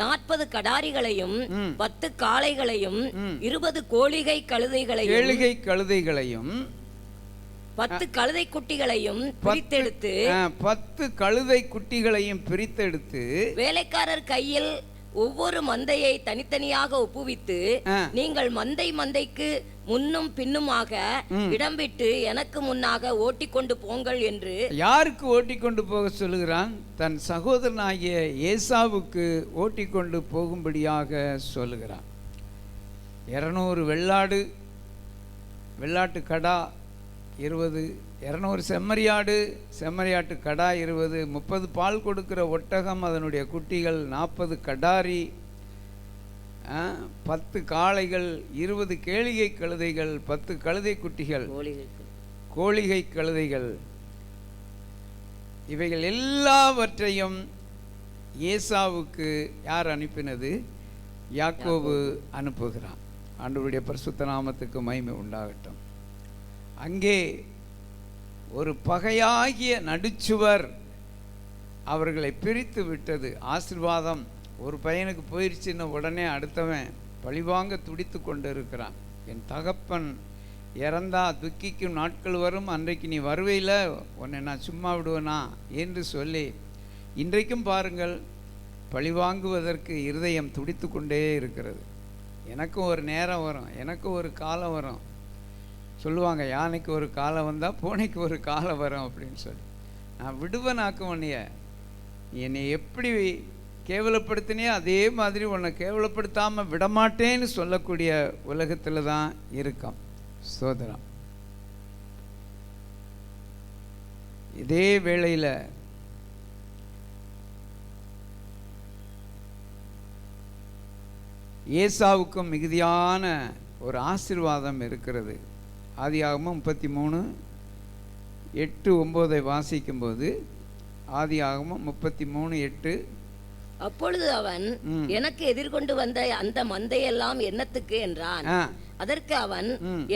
40 கடாரிகளையும் 10 காளைகளையும் 20 கோழிகை கழுதைகளையும் 10 கழுதை குட்டிகளையும் பிரித்தெடுத்து வேலைக்காரர் கையில் ஒவ்வொரு மந்தையை தனித்தனியாக ஒப்புவித்து, நீங்கள் மந்தைக்கு முன்னும் பின்னுமாக இடம் விட்டு எனக்கு முன்னாக ஓட்டி கொண்டு போங்கள் என்று. யாருக்கு ஓட்டி கொண்டு போக சொல்லுகிறான்? தன் சகோதரனாகிய ஏசாவுக்கு ஓட்டி கொண்டு போகும்படியாக சொல்லுகிறான். 200 வெள்ளாட்டு கடா 20, 200 செம்மறியாட்டு கடா 20, 30 பால் கொடுக்கிற ஒட்டகம் அதனுடைய குட்டிகள், 40 கடாரி, 10 காளைகள், 20 கேளிகை கழுதைகள், 10 கழுதை குட்டிகள், கோழிகை கழுதைகள், இவைகள் எல்லாவற்றையும் ஏசாவுக்கு யார் அனுப்பினது? யாக்கோபு அனுப்புகிறான். ஆண்டவருடைய பரிசுத்த நாமத்துக்கு மகிமை உண்டாகட்டும். அங்கே ஒரு பகையாகிய நடுச்சுவர் அவர்களை பிரித்து விட்டது. ஆசீர்வாதம் ஒரு பையனுக்கு போயிடுச்சுன்னு உடனே அடுத்தவன் பழிவாங்க துடித்து கொண்டு இருக்கிறான். என் தகப்பன் இறந்தா துக்கிக்கும் நாட்கள் வரும், அன்றைக்கு நீ வருவையில் உன்னை நான் சும்மா விடுவேனா என்று சொல்லி இன்றைக்கும் பாருங்கள், பழிவாங்குவதற்கு இருதயம் துடித்து கொண்டே இருக்கிறது. எனக்கும் ஒரு நேரம் வரும், எனக்கும் ஒரு காலம் வரும். சொல்லுவாங்க, யானைக்கு ஒரு காலம் வந்தால் பூனைக்கு ஒரு காலம் வரும் அப்படின்னு சொல்லி. நான் விடுவனாக்கும் உன்னைய, என்னை எப்படி கேவலப்படுத்தினே அதே மாதிரி உன்னை கேவலப்படுத்தாமல் விடமாட்டேன்னு சொல்லக்கூடிய உலகத்தில் தான் இருக்கோம். சோதரம். இதே வேளையில் ஏசாவுக்கும் மிகுதியான ஒரு ஆசீர்வாதம் இருக்கிறது. ஆதியாகமம் 33:8-9 வாசிக்கும்போது, ஆதியாகமம் 33:8, அப்பொழுது அவன், எனக்கு எதிர்கொண்டு வந்த அந்த மந்தையெல்லாம் என்னத்துக்கு என்றான். அதற்கு அவன்,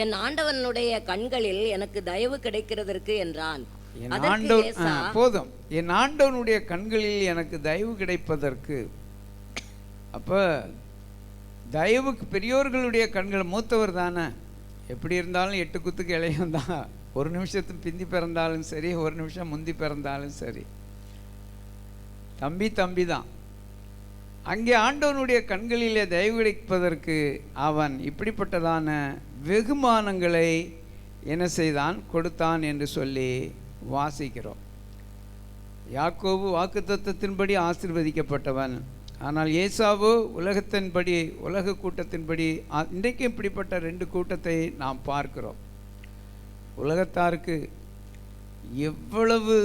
என் ஆண்டவனுடைய கண்களில் எனக்கு தயவு கிடைக்கிறதற்கு என்றான். போதும், என் ஆண்டவனுடைய கண்களில் எனக்கு தயவு கிடைப்பதற்கு. அப்ப தயவுக்கு பெரியோர்களுடைய கண்கள், மூத்தவர் தானே, எப்படி இருந்தாலும் 8 குத்துக்கு இளையம் தான். ஒரு நிமிஷத்துக்கு பிந்தி பிறந்தாலும் சரி, ஒரு நிமிஷம் முந்தி பிறந்தாலும் சரி, தம்பி தான். அங்கே ஆண்டவனுடைய கண்களிலே தயவு கிடைப்பதற்கு அவன் இப்படிப்பட்டதான வெகுமானங்களை என்ன செய்தான்? கொடுத்தான் என்று சொல்லி வாசிக்கிறோம். யாக்கோபு வாக்குத்தத்தத்தின்படி ஆசீர்வதிக்கப்பட்டவன். ஆனால் ஏசாவு உலகத்தின்படி, உலக கூட்டத்தின்படி. இன்றைக்கு இப்படிப்பட்ட 2 கூட்டத்தை நாம் பார்க்கிறோம். உலகத்தாருக்கு எவ்வளவு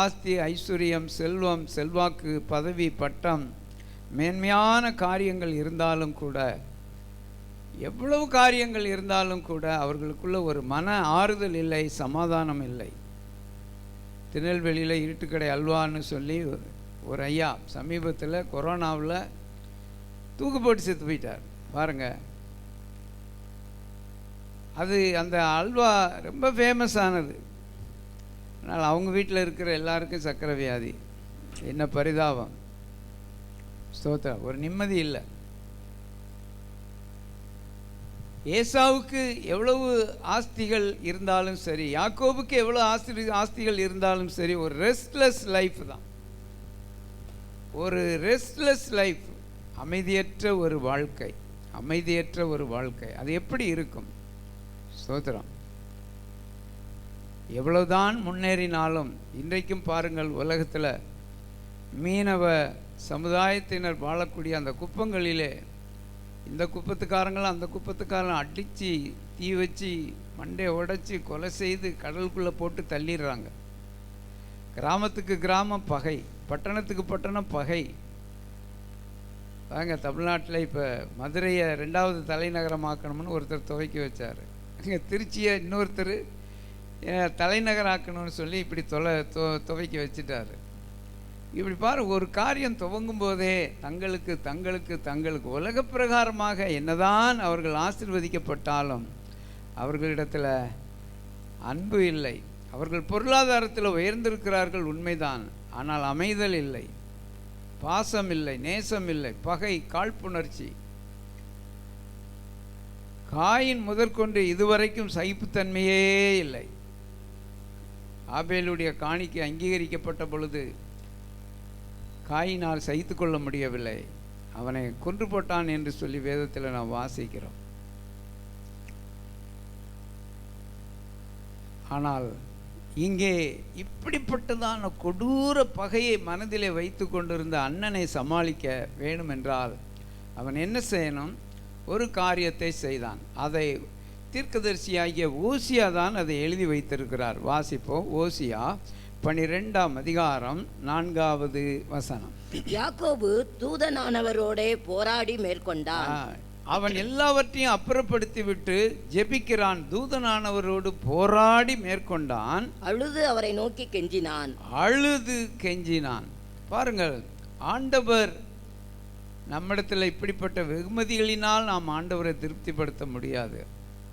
ஆஸ்தி, ஐஸ்வர்யம், செல்வம், செல்வாக்கு, பதவி, பட்டம், மேன்மையான காரியங்கள் இருந்தாலும் கூட, எவ்வளவு காரியங்கள் இருந்தாலும் கூட அவர்களுக்குள்ள ஒரு மன ஆறுதல் இல்லை, சமாதானம் இல்லை. திருநெல்வேலியில் இருட்டுக்கடை அல்வான்னு சொல்லி ஒரு ஐயா சமீபத்தில் கொரோனாவில் தூக்கு போட்டு செத்து போயிட்டார் பாருங்க. அது அந்த அல்வா ரொம்ப ஃபேமஸ் ஆனது. ஆனால் அவங்க வீட்டில் இருக்கிற எல்லாருக்கும் சர்க்கரை வியாதி. என்ன பரிதாபம். ஸ்தோத்திரம். ஒரு நிம்மதி இல்லை. ஏசாவுக்கு எவ்வளவு ஆஸ்திகள் இருந்தாலும் சரி, யாக்கோபுக்கு எவ்வளவு ஆஸ்திகள் இருந்தாலும் சரி, ஒரு ரெஸ்ட்லெஸ் லைஃப் தான். ஒரு ரெஸ்ட்லெஸ் லைஃப், அமைதியற்ற ஒரு வாழ்க்கை, அமைதியற்ற ஒரு வாழ்க்கை. அது எப்படி இருக்கும்? ஸ்தோத்திரம். எவ்வளவுதான் முன்னேறினாலும் இன்றைக்கும் பாருங்கள், உலகத்தில் மீனவ சமுதாயத்தினர் வாழக்கூடிய அந்த குப்பங்களிலே இந்த குப்பத்துக்காரங்களும் அந்த குப்பத்துக்காரங்களும் அடித்து தீ வச்சு மண்டையை உடைச்சி கொலை செய்து கடலுக்குள்ளே போட்டு தள்ளிடுறாங்க. கிராமத்துக்கு கிராமம் பகை, பட்டணத்துக்கு பட்டணம் பகை. வாங்க, தமிழ்நாட்டில் இப்போ மதுரையை 2வது தலைநகரமாக்கணும்னு ஒருத்தர் துவக்கி வச்சார். அங்கே திருச்சியை இன்னொருத்தர் தலைநகராக்கணும்னு சொல்லி இப்படி துவக்கி வச்சுட்டார். இப்படி பாரு, ஒரு காரியம் துவங்கும் போதே தங்களுக்கு தங்களுக்கு தங்களுக்கு உலக பிரகாரமாக என்னதான் அவர்கள் ஆசீர்வதிக்கப்பட்டாலும் அவர்களிடத்தில் அன்பு இல்லை. அவர்கள் பொருளாதாரத்தில் உயர்ந்திருக்கிறார்கள் உண்மைதான், ஆனால் அமைதல் இல்லை, பாசம் இல்லை, நேசம் இல்லை, பகை, காழ்ப்புணர்ச்சி. காயின் முதற்கொண்டு இதுவரைக்கும் சகிப்புத்தன்மையே இல்லை. ஆபேலுடைய காணிக்கை அங்கீகரிக்கப்பட்ட பொழுது காயினால் சகித்து கொள்ள முடியவில்லை, அவனை கொன்று போட்டான் என்று சொல்லி வேதத்தில் நாம் வாசிக்கிறோம். ஆனால் இங்கே இப்படிப்பட்டதான கொடூர பகையை மனதிலே வைத்து கொண்டிருந்த அண்ணனை சமாளிக்க வேணுமென்றால் அவன் என்ன செய்யணும்? ஒரு காரியத்தை செய்தான். அதை தீர்க்கதரிசியாகிய ஓசியா தான் அதை எழுதி வைத்திருக்கிறார். வாசிப்போம். ஓசியா 12ஆம் அதிகாரம் 4வது வசனம். யாக்கோபு தூதனானவரோட போராடி மேற்கொண்டான். அவன் எல்லாவற்றையும் அப்புறப்படுத்தி விட்டு ஜெபிக்கிறான். தூதனானவரோடு போராடி மேற்கொண்டான். அழுது அவரை நோக்கி கெஞ்சினான். அழுது கெஞ்சினான். பாருங்கள், ஆண்டவர் நம்மிடத்தில் இப்படிப்பட்ட வெகுமதிகளினால் நாம் ஆண்டவரை திருப்திப்படுத்த முடியாது.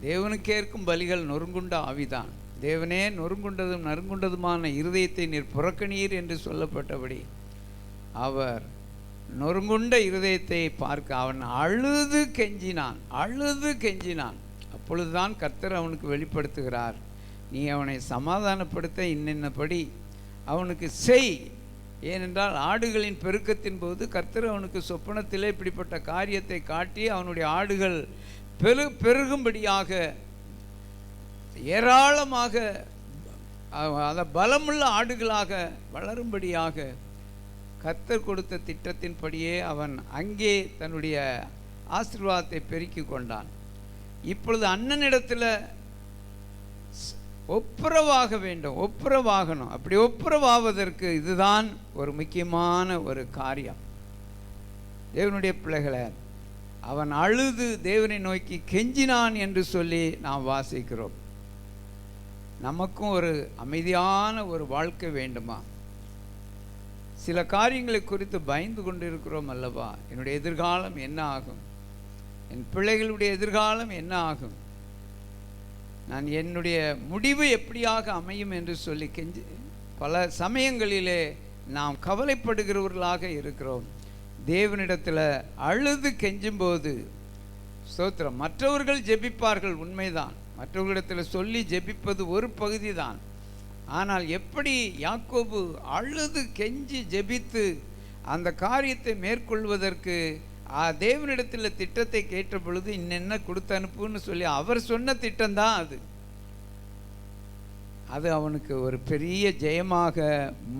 தேவனுக்கு ஏற்கும் பலிகள் நொறுங்குண்ட ஆவிதான். தேவனே நொறுங்குண்டதும் நறுங்குண்டதுமான இருதயத்தை நீர் புறக்கணீர் என்று சொல்லப்பட்டபடி அவர் நொறுங்குண்ட இருதயத்தை பார்க்க அவன் அழுது கெஞ்சினான், அழுது கெஞ்சினான். அப்பொழுதுதான் கர்த்தர் அவனுக்கு வெளிப்படுத்துகிறார், நீ அவனை சமாதானப்படுத்த இன்னென்னபடி அவனுக்கு செய். ஏனென்றால் ஆடுகளின் பெருக்கத்தின் போது கர்த்தர் அவனுக்கு சொப்பனத்திலே இப்படிப்பட்ட காரியத்தை காட்டி அவனுடைய ஆடுகள் பெருகும்படியாக, ஏராளமாக அதை பலமுள்ள ஆடுகளாக வளரும்படியாக கர்த்தர் கொடுத்த திட்டத்தின்படியே அவன் அங்கே தன்னுடைய ஆசீர்வாதத்தை பெருக்கி கொண்டான். இப்பொழுது அண்ணனிடத்தில் ஒப்புரவாக வேண்டும், ஒப்புரவாகணும். அப்படி ஒப்புரவாவதற்கு இதுதான் ஒரு முக்கியமான ஒரு காரியம். தேவனுடைய பிள்ளைகளை, அவன் அழுது தேவனை நோக்கி கெஞ்சினான் என்று சொல்லி நாம் வாசிக்கிறோம். நமக்கும் ஒரு அமைதியான ஒரு வாழ்க்கை வேண்டுமா? சில காரியங்களை குறித்து பயந்து கொண்டு இருக்கிறோம் அல்லவா? என்னுடைய எதிர்காலம் என்ன ஆகும், என் பிள்ளைகளுடைய எதிர்காலம் என்ன ஆகும், நான் என்னுடைய முடிவு எப்படியாக அமையும் என்று சொல்லி கெஞ்சி பல சமயங்களிலே நாம் கவலைப்படுகிறவர்களாக இருக்கிறோம். தேவனிடத்தில் அழுது கெஞ்சும்போது ஸ்தோத்திரம். மற்றவர்கள் ஜெபிப்பார்கள், உண்மைதான். மற்றவர்களிடத்தில் சொல்லி ஜெபிப்பது ஒரு பகுதி தான். ஆனால் எப்படி யாக்கோபு அழுது கெஞ்சி ஜெபித்து அந்த காரியத்தை மேற்கொள்வதற்கு தேவனிடத்தில் திட்டத்தை கேட்ட பொழுது இன்னென்ன கொடுத்து அனுப்புன்னு சொல்லி அவர் சொன்ன திட்டம்தான் அது அவனுக்கு ஒரு பெரிய ஜெயமாக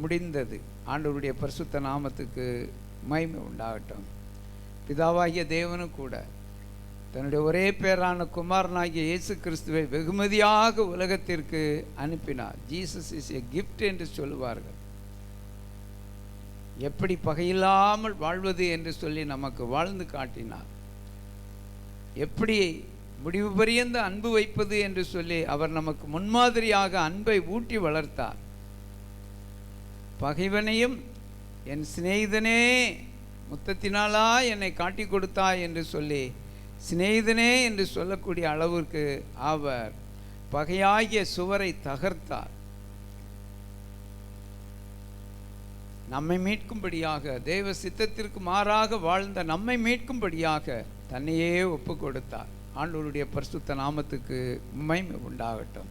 முடிந்தது. ஆண்டவருடைய பரிசுத்த நாமத்துக்கு மகிமை உண்டாகட்டும். பிதாவாகிய தேவனும் கூட தன்னுடைய ஒரே பேரான குமாரனாகிய இயேசு கிறிஸ்துவை வெகுமதியாக உலகத்திற்கு அனுப்பினார். ஜீசஸ் இஸ் எ கிஃப்ட் என்று சொல்லுவார்கள். எப்படி பகையில்லாமல் வாழ்வது என்று சொல்லி நமக்கு வாழ்ந்து காட்டினார். எப்படி முடிவு பரியந்த அன்பு வைப்பது என்று சொல்லி அவர் நமக்கு முன்மாதிரியாக அன்பை ஊட்டி வளர்த்தார். பகைவனையும் என் சிநேகிதனே முத்தத்தினாலா என்னை காட்டி கொடுத்தாய் என்று சொல்லி சிநேகிதனே என்று சொல்லக்கூடிய அளவிற்கு அவர் பகையாகிய சுவரை தகர்த்தார். நம்மை மீட்கும்படியாக, தேவ சித்தத்திற்கு மாறாக வாழ்ந்த நம்மை மீட்கும்படியாக தன்னையே ஒப்பு கொடுத்தார். ஆண்டவருடைய பரிசுத்த நாமத்துக்கு மகிமை உண்டாகட்டும்.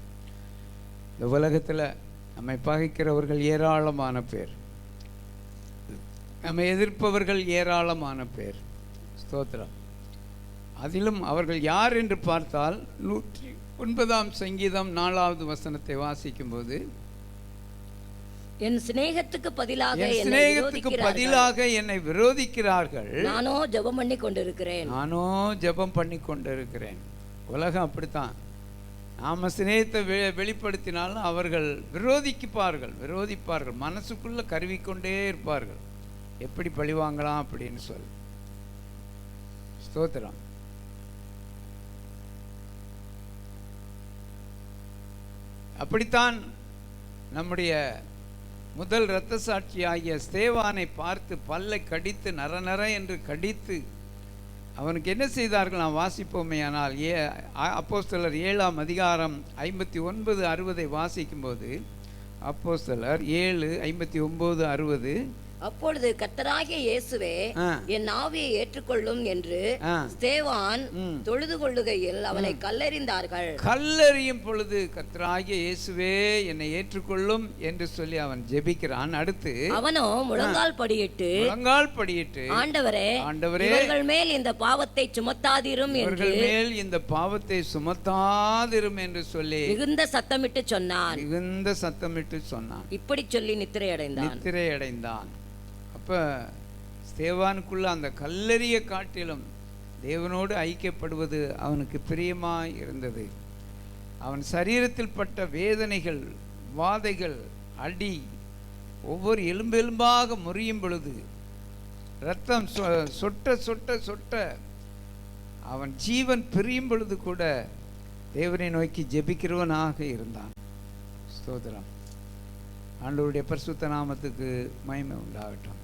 இந்த உலகத்தில் நம்மை பகைக்கிறவர்கள் ஏராளமான பேர், நம்மை எதிர்ப்பவர்கள் ஏராளமான பேர். ஸ்தோத்திரம். அதிலும் அவர்கள் யார் என்று பார்த்தால் 109 சங்கீதம் 4வது வசனத்தை வாசிக்கும்போது, என் சிநேகத்துக்கு பதிலாக என்னை விரோதிக்கிறார்கள், நானோ ஜெபம் பண்ணி கொண்டிருக்கிறேன். உலகம் அப்படித்தான். நாம சிநேகத்தை வெளிப்படுத்தினாலும் அவர்கள் விரோதிப்பார்கள். மனசுக்குள்ள கருவிக்கொண்டே இருப்பார்கள், எப்படி பழி வாங்கலாம் அப்படின்னு சொல்லி. ஸ்தோத்திரம். அப்படித்தான் நம்முடைய முதல் இரத்த சாட்சியாகிய ஸ்தேவானை பார்த்து பல்லை கடித்து நர என்று கடித்து அவனுக்கு என்ன செய்தார்கள் நாம் வாசிப்போமே. ஆனால் அப்போஸ்தலர் 7ஆம் அதிகாரம் 59-60 வாசிக்கும்போது, அப்போஸ்தலர் 7:59-60, அப்பொழுது கர்த்தராகிய இயேசுவே என் ஆவியை ஏற்றுக்கொள்ளும் என்று ஸ்தேவான் தொழுது கொள்ளுகையில் அவனை கல்லெறிந்தார்கள். கல்லெறியும் பொழுது கர்த்தராகிய இயேசுவே என்னை ஏற்றுக்கொள்ளும் என்று சொல்லி அவன் ஜெபிக்கிறான். அடுத்து அவனோ முழங்கால் படியிட்டு ஆண்டவரே இவர்கள் மேல் இந்த பாவத்தை சுமத்தாதிரும் என்று சொல்லி மிகுந்த சத்தமிட்டு சொன்னான். இப்படி சொல்லி நித்திரை அடைந்தான். அப்போ ஸ்தேவானுக்குள்ள அந்த கல்லெறிய காட்டிலும் தேவனோடு ஐக்கியப்படுவது அவனுக்கு பிரியமாய் இருந்தது. அவன் சரீரத்தில் பட்ட வேதனைகள், வாதைகள், அடி, ஒவ்வொரு எலும்பெலும்பாக முறியும் பொழுது, இரத்தம் சொட்ட அவன் ஜீவன் பிரியும் பொழுது கூட தேவனை நோக்கி ஜெபிக்கிறவனாக இருந்தான். ஸ்தோத்திரம். ஆண்டவருடைய பரிசுத்த நாமத்துக்கு மகிமை உண்டாகட்டும்.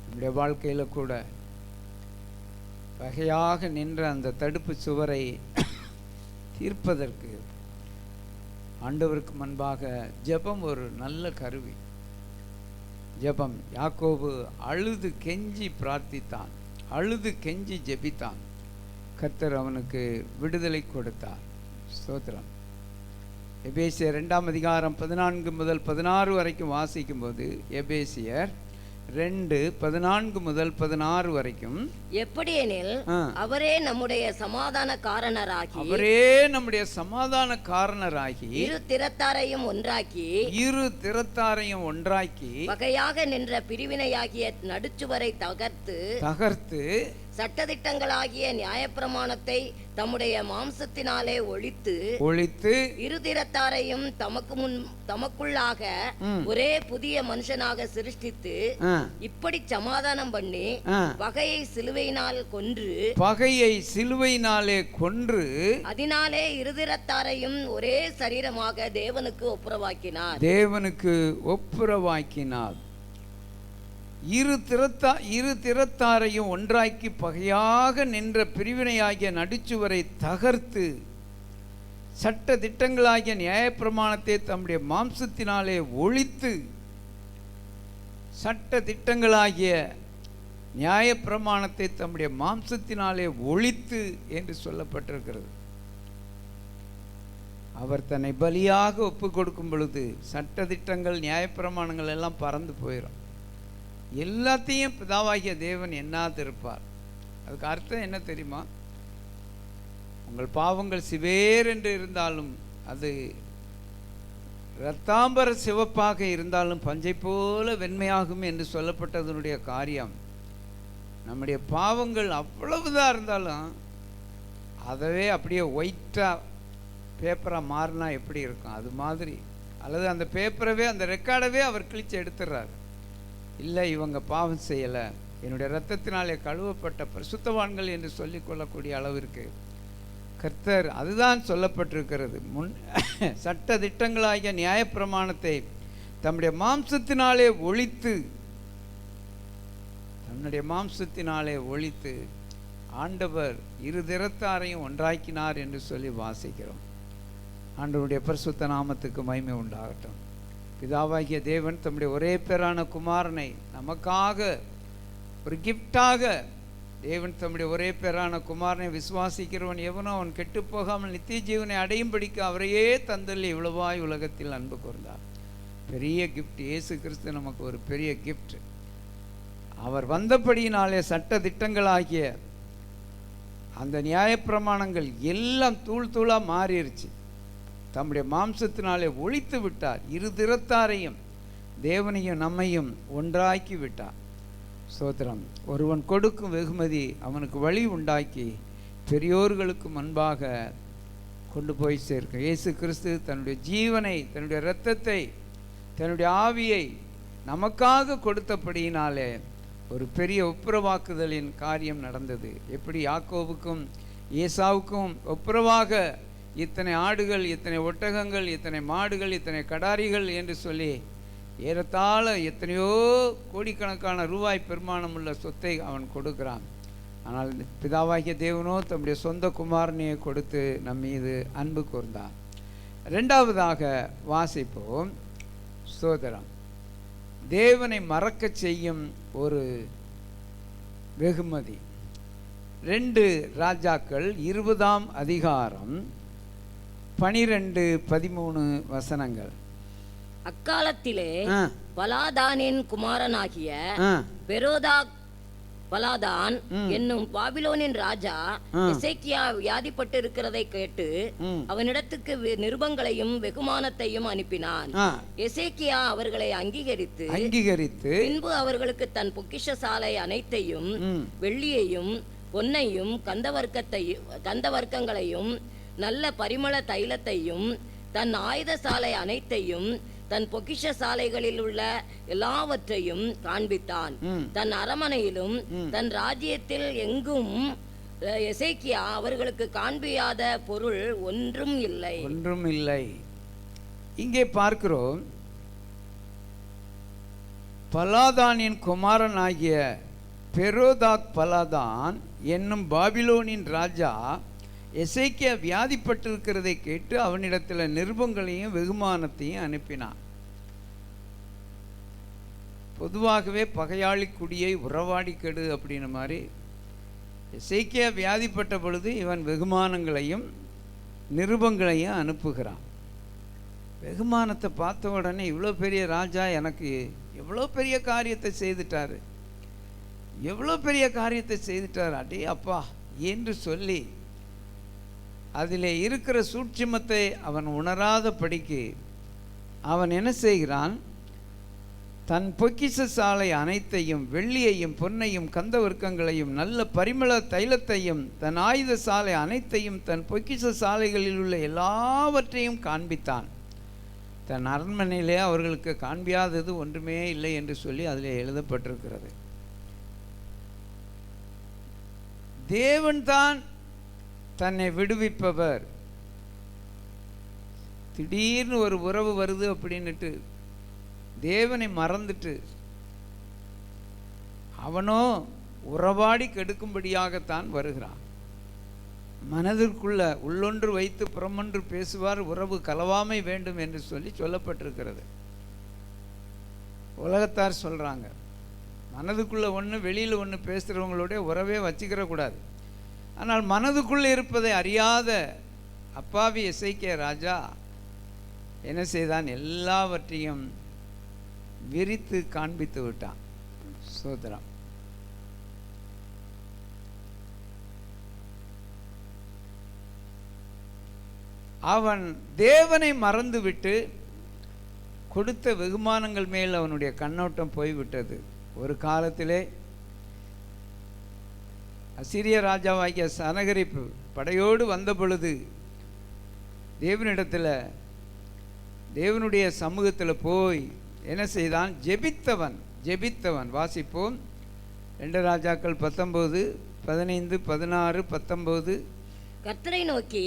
நம்முடைய வாழ்க்கையில் கூட வகையாக நின்ற அந்த தடுப்பு சுவரை தீர்ப்பதற்கு ஆண்டவருக்கு முன்பாக ஜெபம் ஒரு நல்ல கருவி. ஜெபம். யாக்கோபு அழுது கெஞ்சி பிரார்த்தித்தான், அழுது கெஞ்சி ஜெபித்தான். கர்த்தர் அவனுக்கு விடுதலை கொடுத்தார். ஸ்தோத்திரம். எபேசியர் 2ஆம் அதிகாரம் 14 முதல் 16 வரைக்கும் வாசிக்கும்போது, எபேசியர் 2:14 முதல் 16 வரைக்கும், எப்படியெனில் அவரே நம்முடைய சமாதான காரணராகி இரு திறத்தாரையும் ஒன்றாக்கி வகையாக நின்ற பிரிவினையாகிய நடுச்சுவரை தகர்த்து சட்டதிட்டங்களாகிய நியாயப்பிரமாணத்தை தம்முடைய மாம்சத்தினாலே ஒழித்து இரு திறத்தாரையும் தமக்குள்ளாக ஒரே புதிய மனுஷனாக சிருஷ்டித்து இப்படி சமாதானம் பண்ணி பகையை சிலுவையினாலே கொன்று அதனாலே இருதிறத்தாரையும் ஒரே சரீரமாக தேவனுக்கு ஒப்புரவாக்கினார். இரு திறத்தாரையும் ஒன்றாக்கி பகையாக நின்ற பிரிவினையாகிய நடுச்சுவரை தகர்த்து சட்ட திட்டங்களாகிய நியாயப்பிரமாணத்தை தம்முடைய மாம்சத்தினாலே ஒழித்து, சட்ட திட்டங்களாகிய நியாயப்பிரமாணத்தை தம்முடைய மாம்சத்தினாலே ஒழித்து என்று சொல்லப்பட்டிருக்கிறது. அவர் தன்னை பலியாக ஒப்பு கொடுக்கும் பொழுது சட்ட திட்டங்கள் நியாயப்பிரமாணங்கள் எல்லாம் பறந்து போயிடும். எல்லாத்தையும் பிதாவாகிய தேவன் எண்ணாதிருப்பார். அதுக்கு அர்த்தம் என்ன தெரியுமா? உங்கள் பாவங்கள் சிவேர் என்று இருந்தாலும், அது இரத்தாம்பர சிவப்பாக இருந்தாலும் பஞ்சை போல வெண்மையாகும் என்று சொல்லப்பட்டதனுடைய காரியம், நம்முடைய பாவங்கள் அவ்வளவுதான் இருந்தாலும் அதவே அப்படியே ஒயிட்டாக பேப்பராக மாறினா எப்படி இருக்கும் அது மாதிரி, அல்லது அந்த பேப்பரவே அந்த ரெக்கார்டவே அவர் கிழிச்சு எடுத்துடுறாரு. இல்லை, இவங்க பாவம் செய்யலை, என்னுடைய இரத்தத்தினாலே கழுவப்பட்ட பரிசுத்தவான்கள் என்று சொல்லிக்கொள்ளக்கூடிய அளவிற்கு கர்த்தர், அதுதான் சொல்லப்பட்டிருக்கிறது. சட்ட திட்டங்களாகிய நியாயப்பிரமாணத்தை தம்முடைய மாம்சத்தினாலே ஒழித்து ஆண்டவர் இரு திறத்தாரையும் ஒன்றாக்கினார் என்று சொல்லி வாசிக்கிறோம். ஆண்டவருடைய பரிசுத்த நாமத்துக்கு மகிமை உண்டாகட்டும். பிதாவாகிய தேவன் தம்முடைய ஒரே பேரான குமாரனை நமக்காக ஒரு கிஃப்டாக, தேவன் தம்முடைய ஒரே பேரான குமாரனை விசுவாசிக்கிறவன் எவனோ அவன் கெட்டு போகாமல் நித்திய ஜீவனை அடையும்படிக்கு அவரையே தந்தள்ளி இவ்வளவாய் உலகத்தில் அன்பு கூர்ந்தார். பெரிய கிஃப்ட். இயேசு கிறிஸ்து நமக்கு ஒரு பெரிய கிஃப்ட். அவர் வந்தபடியினாலே சட்ட திட்டங்களாகிய அந்த நியாயப்பிரமாணங்கள் எல்லாம் தூள் தூளாக மாறிடுச்சு. தம்முடைய மாம்சத்தினாலே ஒழித்து விட்டார். இரு திறத்தாரையும் தேவனையும் நம்மையும் ஒன்றாக்கி விட்டார். ஸ்தோத்திரம். ஒருவன் கொடுக்கும் வெகுமதி அவனுக்கு வழி உண்டாக்கி பெரியோர்களுக்கு முன்பாக கொண்டு போய் சேர்க்கும். இயேசு கிறிஸ்து தன்னுடைய ஜீவனை, தன்னுடைய இரத்தத்தை, தன்னுடைய ஆவியை நமக்காக கொடுத்தபடியினாலே ஒரு பெரிய ஒப்புரவாக்குதலின் காரியம் நடந்தது. எப்படி யாக்கோபுக்கும் ஏசாவுக்கும் ஒப்புரவாக இத்தனை ஆடுகள், இத்தனை ஒட்டகங்கள், இத்தனை மாடுகள், இத்தனை கடாரிகள் என்று சொல்லி ஏறத்தாழ எத்தனையோ கோடிக்கணக்கான ரூபாய் பெருமானம் உள்ள சொத்தை அவன் கொடுக்கிறான். ஆனால் பிதாவாகிய தேவனோ தம்முடைய சொந்த குமாரனையை கொடுத்து நம் மீது அன்பு கூர்ந்தான். இரண்டாவதாக வாசிப்போம். ஸ்தோத்திரம். தேவனை மறக்க செய்யும் ஒரு வெகுமதி. 2 ராஜாக்கள் 20ஆம் அதிகாரம் 12-13 வசனங்கள். அக்காலத்திலே பலாதானின் குமாரனாகிய பலாதான் என்னும் பாபிலோனின் ராஜா எசேக்கியா வியாதிப்பட்டு இருக்கிறதை கேட்டு அவனிடத்துக்கு நிருபங்களையும் வெகுமானத்தையும் அனுப்பினான். எசேக்கியா அவர்களை அங்கீகரித்து பின்பு அவர்களுக்கு தன் பொக்கிஷ சாலை அனைத்தையும், வெள்ளியையும் பொன்னையும் கந்தவர்க்கங்களையும் நல்ல பரிமள தைலத்தையும் தன் ஆயுத சாலை அனைத்தையும் தன் பொக்கிஷ சாலைகளில் உள்ள எல்லாவற்றையும் காண்பித்தான். தன் அரமனையிலும் தன் ராஜ்யத்தில் எங்கும் எசேக்கியா அவர்களுக்கு காண்பியாத பொருள் ஒன்றும் இல்லை. இங்கே பார்க்கிறோம், பலாதானின் குமாரனாகிய பெரோதாக் பலாதான் என்னும் பாபிலோனின் ராஜா எசேக்கியா வியாதிப்பட்டிருக்கிறதை கேட்டு அவனிடத்தில் நிருபங்களையும் வெகுமானத்தையும் அனுப்பினான். பொதுவாகவே பகையாளி குடியை உறவாடி கெடு அப்படின்ற மாதிரி எசேக்கியா வியாதிப்பட்ட பொழுது இவன் வெகுமானங்களையும் நிருபங்களையும் அனுப்புகிறான். வெகுமானத்தை பார்த்த உடனே இவ்வளோ பெரிய ராஜா எனக்கு எவ்வளோ பெரிய காரியத்தை செய்துட்டாரு, எவ்வளோ பெரிய காரியத்தை செய்துட்டார் அடே அப்பா என்று சொல்லி அதில் இருக்கிற சூட்சுமத்தை அவன் உணராத படிக்கு அவன் என்ன செய்கிறான், தன் பொக்கிஷ சாலை அனைத்தையும், வெள்ளியையும் பொன்னையும் கந்தவர்க்கங்களையும் நல்ல பரிமள தைலத்தையும் தன் ஆயுத சாலை அனைத்தையும் தன் பொக்கிஷ சாலைகளில் உள்ள எல்லாவற்றையும் காண்பித்தான். தன் அரண்மனையிலே அவர்களுக்கு காண்பியாதது ஒன்றுமே இல்லை என்று சொல்லி அதில் எழுதப்பட்டிருக்கிறது. தேவன்தான் தன்னை விடுவிப்பவர். திடீர்னு ஒரு உறவு வருது அப்படின்னுட்டு தேவனை மறந்துட்டு அவனோ உறவாடி கெடுக்கும்படியாகத்தான் வருகிறான். மனதிற்குள்ள உள்ளொன்று வைத்து புறமொன்று பேசுவார், உறவு கலவாமை வேண்டும் என்று சொல்லி சொல்லப்பட்டிருக்கிறது. உலகத்தார் சொல்றாங்க, மனதுக்குள்ள ஒன்று வெளியில் ஒன்று பேசுகிறவங்களுடைய உறவே வச்சுக்கிற கூடாது. ஆனால் மனதுக்குள்ளே இருப்பதை அறியாத அப்பாவி எசேக்கியா ராஜா என்ன செய்தான், எல்லாவற்றையும் விரித்து காண்பித்து விட்டான். சோதரம். அவன் தேவனை மறந்துவிட்டு கொடுத்த வெகுமானங்கள் மேல் அவனுடைய கண்ணோட்டம் போய்விட்டது. ஒரு காலத்திலே அசீரிய ராஜாவாகிய சனகரிப்பு படையோடு வந்த பொழுது தேவனிடத்தில், தேவனுடைய சமூகத்தில் போய் என்ன செய்தான், ஜெபித்தவன். வாசிப்போம் 2 ராஜாக்கள் 19, 15, 16, 19. கர்த்தரை நோக்கி,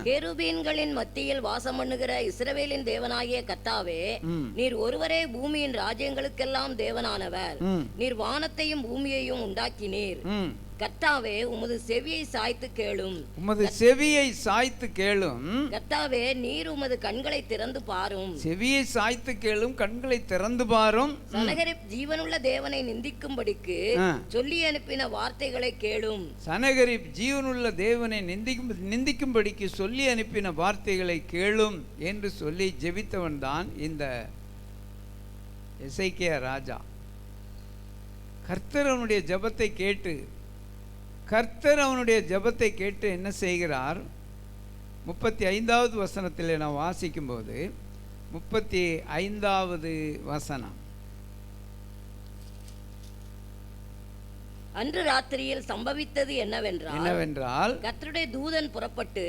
கேருபீன்களின் மத்தியில் வாசம் பண்ணுகிற இஸ்ரவேலின் தேவனாகிய கர்த்தாவே, நீர் ஒருவரே பூமியின் ராஜ்யங்களுக்கெல்லாம் தேவனானவர். நீர் வானத்தையும் பூமியையும் உண்டாக்கினீர். கர்த்தாவே, உமது செவியை சாய்த்து கேளும். உமது செவியை சாய்த்து கேளும். கர்த்தாவே, நீர் உமது கண்களை திறந்து பாரும். செவியை சாய்த்து கேளும், கண்களை திறந்து பாரும். சனகரிப் ஜீவனுள்ள தேவனை நிந்திக்கும்படிக்கு சொல்லி அனுப்பின வார்த்தைகளை கேளும். சனகரிப் ஜீவனுள்ள தேவனை நிந்திக்கும்படிக்கு சொல்லி அனுப்பின வார்த்தைகளை கேளும் என்று சொல்லி ஜெபித்தவன் தான் இந்த எசேக்கியா ராஜா. கர்த்தர் அவனுடைய ஜெபத்தை கேட்டு என்ன செய்கிறார், 35வது வசனத்தில் நான் வாசிக்கும்போது 35வது வசனம், அன்று ராத்திரியில் சம்பவித்தது என்னவென்றால் கர்த்தருடைய தூதன் புறப்பட்டு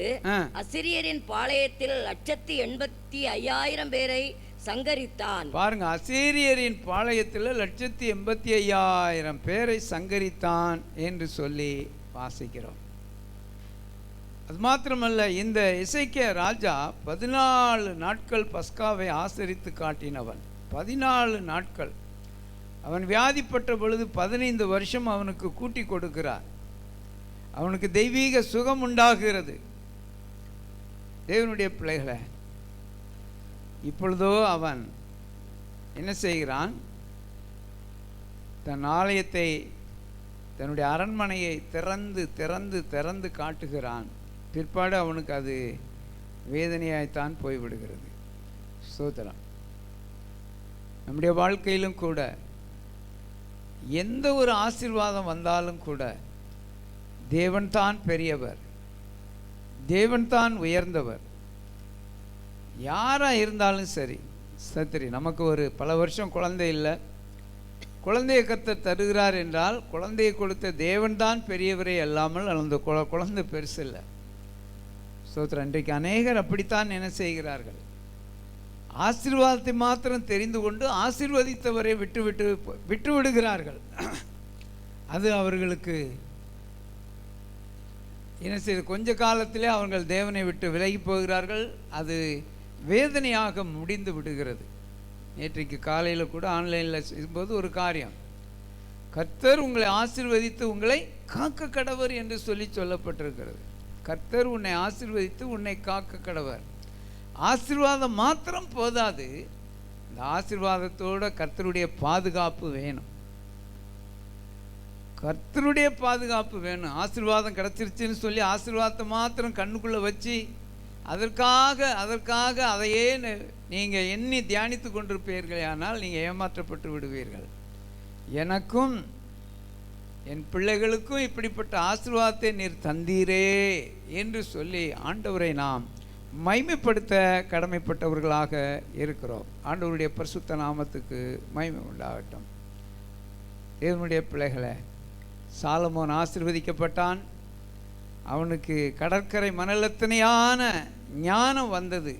அசிரியரின் பாளையத்தில் 185,000 பேரை சங்கரித்தான். பாருங்க, அசீரியரின் பாளையத்தில் 185,000 பேரை சங்கரித்தான் என்று சொல்லி வாசிக்கிறோம். அது மாத்திரமல்ல, இந்த எசேக்கியா ராஜா 14 நாட்கள் பஸ்காவை ஆசரித்து காட்டினவன். 14 நாட்கள். அவன் வியாதிப்பட்ட பொழுது 15 வருஷம் அவனுக்கு கூட்டி கொடுக்கிறார். அவனுக்கு தெய்வீக சுகம் உண்டாகிறது. தேவனுடைய பிள்ளைகளை, இப்பொழுதோ அவன் என்ன செய்கிறான், தன் ஆலயத்தை, தன்னுடைய அரண்மனையை திறந்து திறந்து திறந்து காட்டுகிறான். பிற்பாடு அவனுக்கு அது வேதனையாய்த்தான் போய்விடுகிறது. ஸ்தோத்திரம். நம்முடைய வாழ்க்கையிலும் கூட எந்த ஒரு ஆசீர்வாதம் வந்தாலும் கூட தேவன்தான் பெரியவர், தேவன்தான் உயர்ந்தவர். யாராக இருந்தாலும் சரி. சரி, நமக்கு ஒரு பல வருஷம் குழந்தை இல்லை, குழந்தையை கர்த்தர் தருகிறார் என்றால் குழந்தையை கொடுத்த தேவன்தான் பெரியவரே அல்லாமல் அந்த குழந்தை பெருசு இல்லை. ஸ்தோத்திரம். இன்றைக்கு அநேகர் அப்படித்தான் என்ன செய்கிறார்கள், ஆசீர்வாதத்தை மாத்திரம் தெரிந்து கொண்டு ஆசீர்வதித்தவரை விட்டு விடுகிறார்கள். அது அவர்களுக்கு என்ன செய்து கொஞ்ச காலத்திலே அவர்கள் தேவனை விட்டு விலகி போகிறார்கள். அது வேதனையாக முடிந்து விடுகிறது. நேற்றைக்கு காலையில் கூட ஆன்லைனில் செய்யும்போது ஒரு காரியம், கர்த்தர் உங்களை ஆசீர்வதித்து உங்களை காக்க கடவர் என்று சொல்லப்பட்டிருக்கிறது. கர்த்தர் உன்னை ஆசீர்வதித்து உன்னை காக்க கடவர். ஆசீர்வாதம் மாத்திரம் போதாது, இந்த ஆசீர்வாதத்தோட கர்த்தருடைய பாதுகாப்பு வேணும். கர்த்தருடைய பாதுகாப்பு வேணும். ஆசீர்வாதம் கிடச்சிருச்சுன்னு சொல்லி ஆசீர்வாதத்தை மாத்திரம் கண்ணுக்குள்ளே வச்சு அதற்காக அதையே நீங்கள் எண்ணி தியானித்து கொண்டிருப்பீர்களே, ஆனால் நீங்கள் ஏமாற்றப்பட்டு விடுவீர்கள். எனக்கும் என் பிள்ளைகளுக்கும் இப்படிப்பட்ட ஆசீர்வாதத்தை நீர் தந்தீரே என்று சொல்லி ஆண்டவரை நாம் மகிமைப்படுத்த கடமைப்பட்டவர்களாக இருக்கிறோம். ஆண்டவருடைய பரிசுத்த நாமத்துக்கு மகிமை உண்டாகட்டும். தேவனுடைய பிள்ளைகளை, சாலமோன் ஆசீர்வதிக்கப்பட்டான். அவனுக்கு கடற்கரை மணலத்தனையான ஞானம் வந்தது.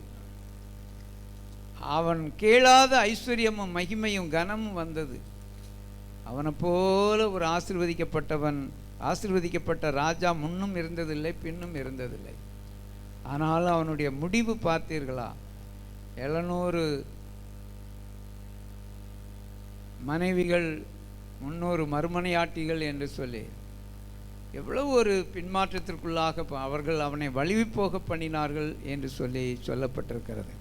அவன் கேளாத ஐஸ்வர்யமும் மகிமையும் கனமும் வந்தது. அவனை போல ஒரு ஆசீர்வதிக்கப்பட்ட ராஜா முன்னும் இருந்ததில்லை, பின்னும் இருந்ததில்லை. ஆனால் அவனுடைய முடிவு பார்த்தீர்களா? 700 மனைவிகள், 300 மறுமனையாட்டிகள் என்று சொல்லி எவ்வளவு ஒரு பின்மாற்றத்திற்குள்ளாக அவர்கள் அவனை வலிவி போக பண்ணினார்கள் என்று சொல்லப்பட்டிருக்கிறது.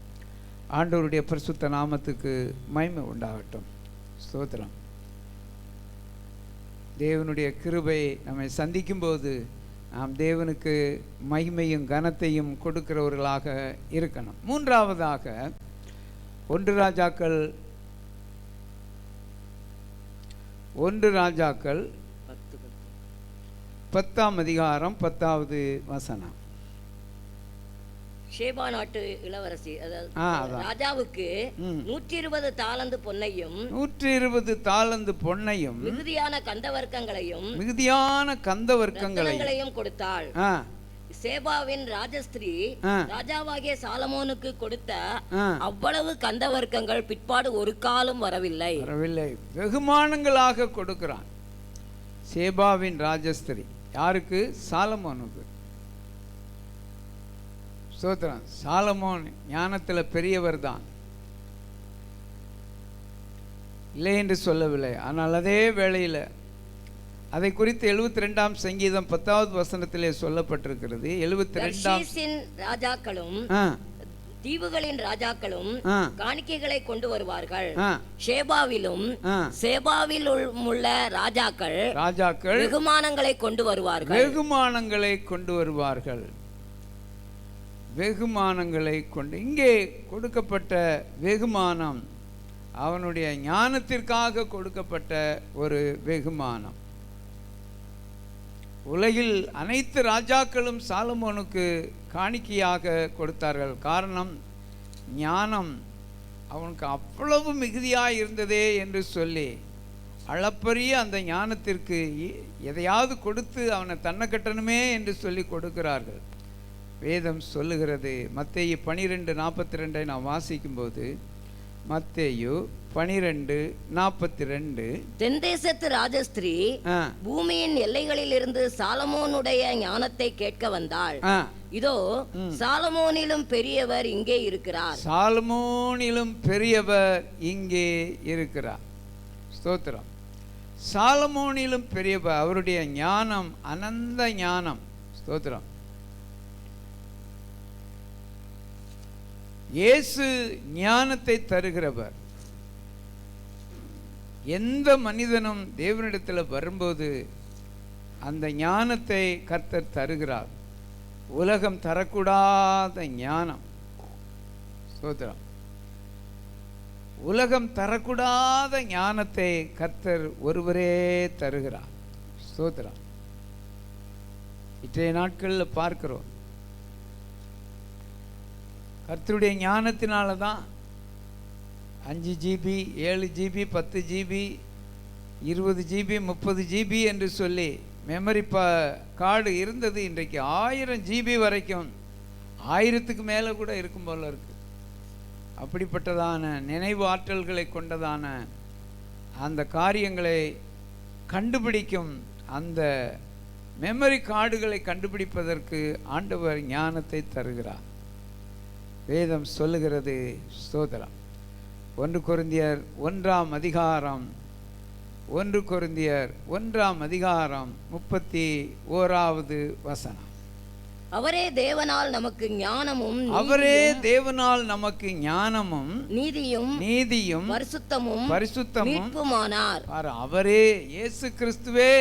ஆண்டவருடைய பரிசுத்த நாமத்துக்கு மகிமை உண்டாகட்டும். ஸ்தோத்திரம். தேவனுடைய கிருபை நம்மை சந்திக்கும்போது நாம் தேவனுக்கு மகிமையும் கனத்தையும் கொடுக்கிறவர்களாக இருக்கணும். மூன்றாவதாக 1 ராஜாக்கள் 10ஆம் அதிகாரம் 10வது வசனம். ஷேபா நாட்டு இளவரசி ராஜாவுக்கு 120 தாலந்து பொன்னையும் 120 தாலந்து பொன்னையும் மிகுதியான கந்தவர்க்கங்களையும் கொடுத்தாள். சேபாவின் ராஜஸ்திரீ ராஜாவாகிய சாலமோனுக்கு கொடுத்த அவ்வளவு கந்தவர்க்கங்கள் பிற்பாடு ஒரு காலம் வரவில்லை. வெகுமானங்களாக கொடுக்கிறான். சேபாவின் ராஜஸ்திரி யாருக்கு? சாலமோனுக்கு. ஸ்தோத்திரம். சாலமோன் ஞானத்தில் பெரியவர் தான், இல்லை என்று சொல்லவில்லை. ஆனால் அதே வேளையில் அதை குறித்து 72ஆம் சங்கீதம் 10வது வசனத்திலே சொல்லப்பட்டிருக்கிறது. 72 ராஜாக்களும் தீவுகளின் ராஜாக்களும் காணிக்கைகளை கொண்டு வருவார்கள். ஷேபாவிலும் சேபாவில் உள்ள ராஜாக்கள் வெகுமானங்களை கொண்டு வருவார்கள். வெகுமானங்களை கொண்டு, இங்கே கொடுக்கப்பட்ட வெகுமானம் அவனுடைய ஞானத்திற்காக கொடுக்கப்பட்ட ஒரு வெகுமானம். உலகில் அனைத்து ராஜாக்களும் சாலமோனுக்கு காணிக்கையாக கொடுத்தார்கள். காரணம், ஞானம் அவனுக்கு அவ்வளவு மிகுதியாக இருந்ததே என்று சொல்லி அளப்பரிய அந்த ஞானத்திற்கு எதையாவது கொடுத்து அவனை தன்னை கட்டணுமே என்று சொல்லி கொடுக்கிறார்கள். வேதம் சொல்லுகிறது. மத்தேயு 12:42 நாம் வாசிக்கும்போது, மத்தேயு 12:42, தென்தேசத்து ராஜஸ்திரீ பூமியின் எல்லைகளில் இருந்து சாலமோனுடைய ஞானத்தை கேட்க வந்தாள். இதோ சாலமோனிலும் பெரியவர் இங்கே இருக்கிறார். ஸ்தோத்திரம். சாலமோனிலும் பெரியவர். அவருடைய ஞானம் அனந்த ஞானம். ஸ்தோத்திரம். இயேசு ஞானத்தை தருகிறவர். எந்த மனிதனும் தேவனிடத்தில் வரும்போது அந்த ஞானத்தை கர்த்தர் தருகிறார். உலகம் தரக்கூடாத ஞானம். ஸ்தோத்திரம். உலகம் தரக்கூடாத ஞானத்தை கர்த்தர் ஒருவரே தருகிறார். ஸ்தோத்திரம். இன்றைய நாட்களில் பார்க்கிறோம், கர்த்தருடைய ஞானத்தினால தான் 5 GB 7 GB 10 GB 20 GB 30 GB என்று சொல்லி மெமரி கார்டு இருந்தது. இன்றைக்கு 1000 GB வரைக்கும், 1000க்கு மேலே கூட இருக்கும் போல இருக்கு. அப்படிப்பட்டதான நினைவாற்றல்களை கொண்டதான அந்த காரியங்களை கண்டுபிடிக்கும் அந்த மெமரி கார்டுகளை கண்டுபிடிப்பதற்கு ஆண்டவர் ஞானத்தை தருகிறார். வேதம் சொல்லுகிறது. ஸ்தோத்திரம். 1 கொரிந்தியர் 1ஆம் அதிகாரம் 31வது வசனம். அவரே தேவனால் நமக்கு ஞானமும் நீதியும் பரிசுத்தமும் மீட்புமானார். அவரே இயேசு கிறிஸ்துவே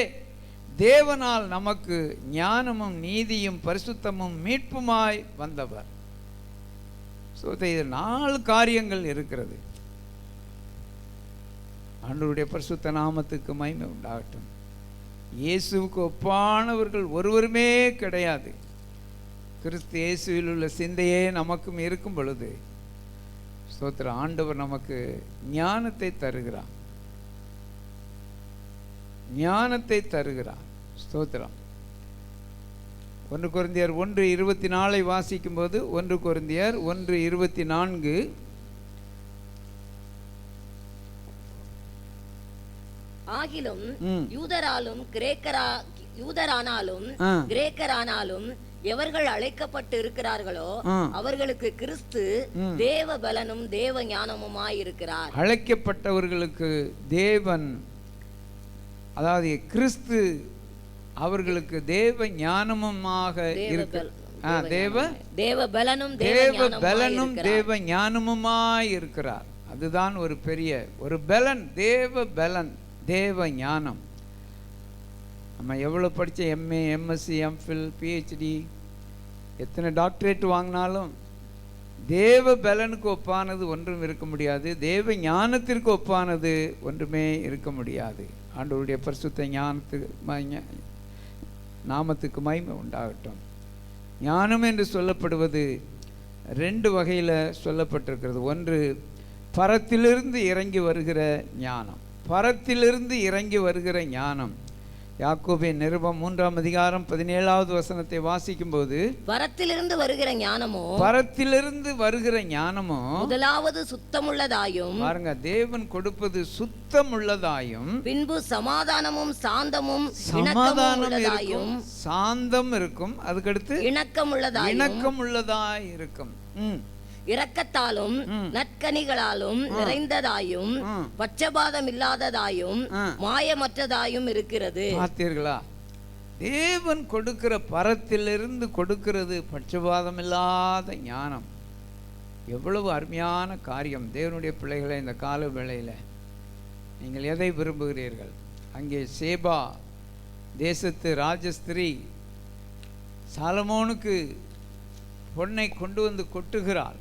தேவனால் நமக்கு ஞானமும் நீதியும் பரிசுத்தமும் மீட்புமாய் வந்தவர். இது 4 காரியங்கள் இருக்கிறது. ஆண்டவருடைய பரிசுத்த நாமத்துக்கு மகிமை உண்டாகட்டும். இயேசுவுக்கு ஒப்பானவர்கள் ஒருவருமே கிடையாது. கிறிஸ்து இயேசுவில் உள்ள சிந்தையே நமக்கும் இருக்கும் பொழுது ஸ்தோத்திரம், ஆண்டவர் நமக்கு ஞானத்தை தருகிறார். ஸ்தோத்திரம். 1 கொரிந்தியர் 1:24 வாசிக்கும் போது 1 கொரிந்தியர் 1:24 ஆகிலும் யூதரானாலும் கிரேக்கரானாலும் எவர்கள் அழைக்கப்பட்டு இருக்கிறார்களோ அவர்களுக்கு கிறிஸ்து தேவ பலனும் தேவ ஞானமுமாய் இருக்கிறார். அழைக்கப்பட்டவர்களுக்கு தேவன், அதாவது கிறிஸ்து அவர்களுக்கு தேவ ஞானமுமாக தேவ பலனும் தேவ ஞானமுமாய் இருக்கிறார். அதுதான் ஒரு பெரிய ஒரு பலன், தேவ பலன், தேவ ஞானம். நம்ம எவ்வளோ படித்த எம்ஏ, எம்எஸ்சி, எம்ஃபில், பிஹெச்டி, எத்தனை டாக்டரேட் வாங்கினாலும் தேவ பலனுக்கு ஒப்பானது ஒன்றும் இருக்க முடியாது. தேவ ஞானத்திற்கு ஒப்பானது ஒன்றுமே இருக்க முடியாது. ஆண்டவருடைய பரிசுத்த நாமத்துக்கு மகிமை உண்டாகட்டும். ஞானம் என்று சொல்லப்படுவது 2 வகையில் சொல்லப்பட்டிருக்கிறது. ஒன்று, பரத்திலிருந்து இறங்கி வருகிற ஞானம். யாக்கோபின் நிருபம் 3ஆம் அதிகாரம் 17வது வசனத்தை வாசிக்கும் போது, பரத்திலிருந்து வருகிற ஞானமோ முதலாவது சுத்தமுள்ளதாயும், பாருங்க, தேவன் கொடுப்பது சுத்தமுள்ளதாயும், பின்பு சமாதானமும் சாந்தமும் சாந்தம் இருக்கும், அதுக்கடுத்து இணக்கமுள்ளதாய் இருக்கும், இரக்கத்தாலும் நற்கனிகளாலும் நிறைந்ததாயும் பட்சபாதம் இல்லாததாயும் மாயமற்றதாயும் இருக்கிறது. பார்த்தீர்களா? தேவன் கொடுக்கிற பரத்திலிருந்து கொடுக்கிறது பட்சபாதம் இல்லாத ஞானம். எவ்வளவு அருமையான காரியம். தேவனுடைய பிள்ளைகளை, இந்த கால வேளையில் நீங்கள் எதை விரும்புகிறீர்கள்? அங்கே சேபா தேசத்து ராஜஸ்திரீ சாலமோனுக்கு பொன்னை கொண்டு வந்து கொட்டுகிறாள்,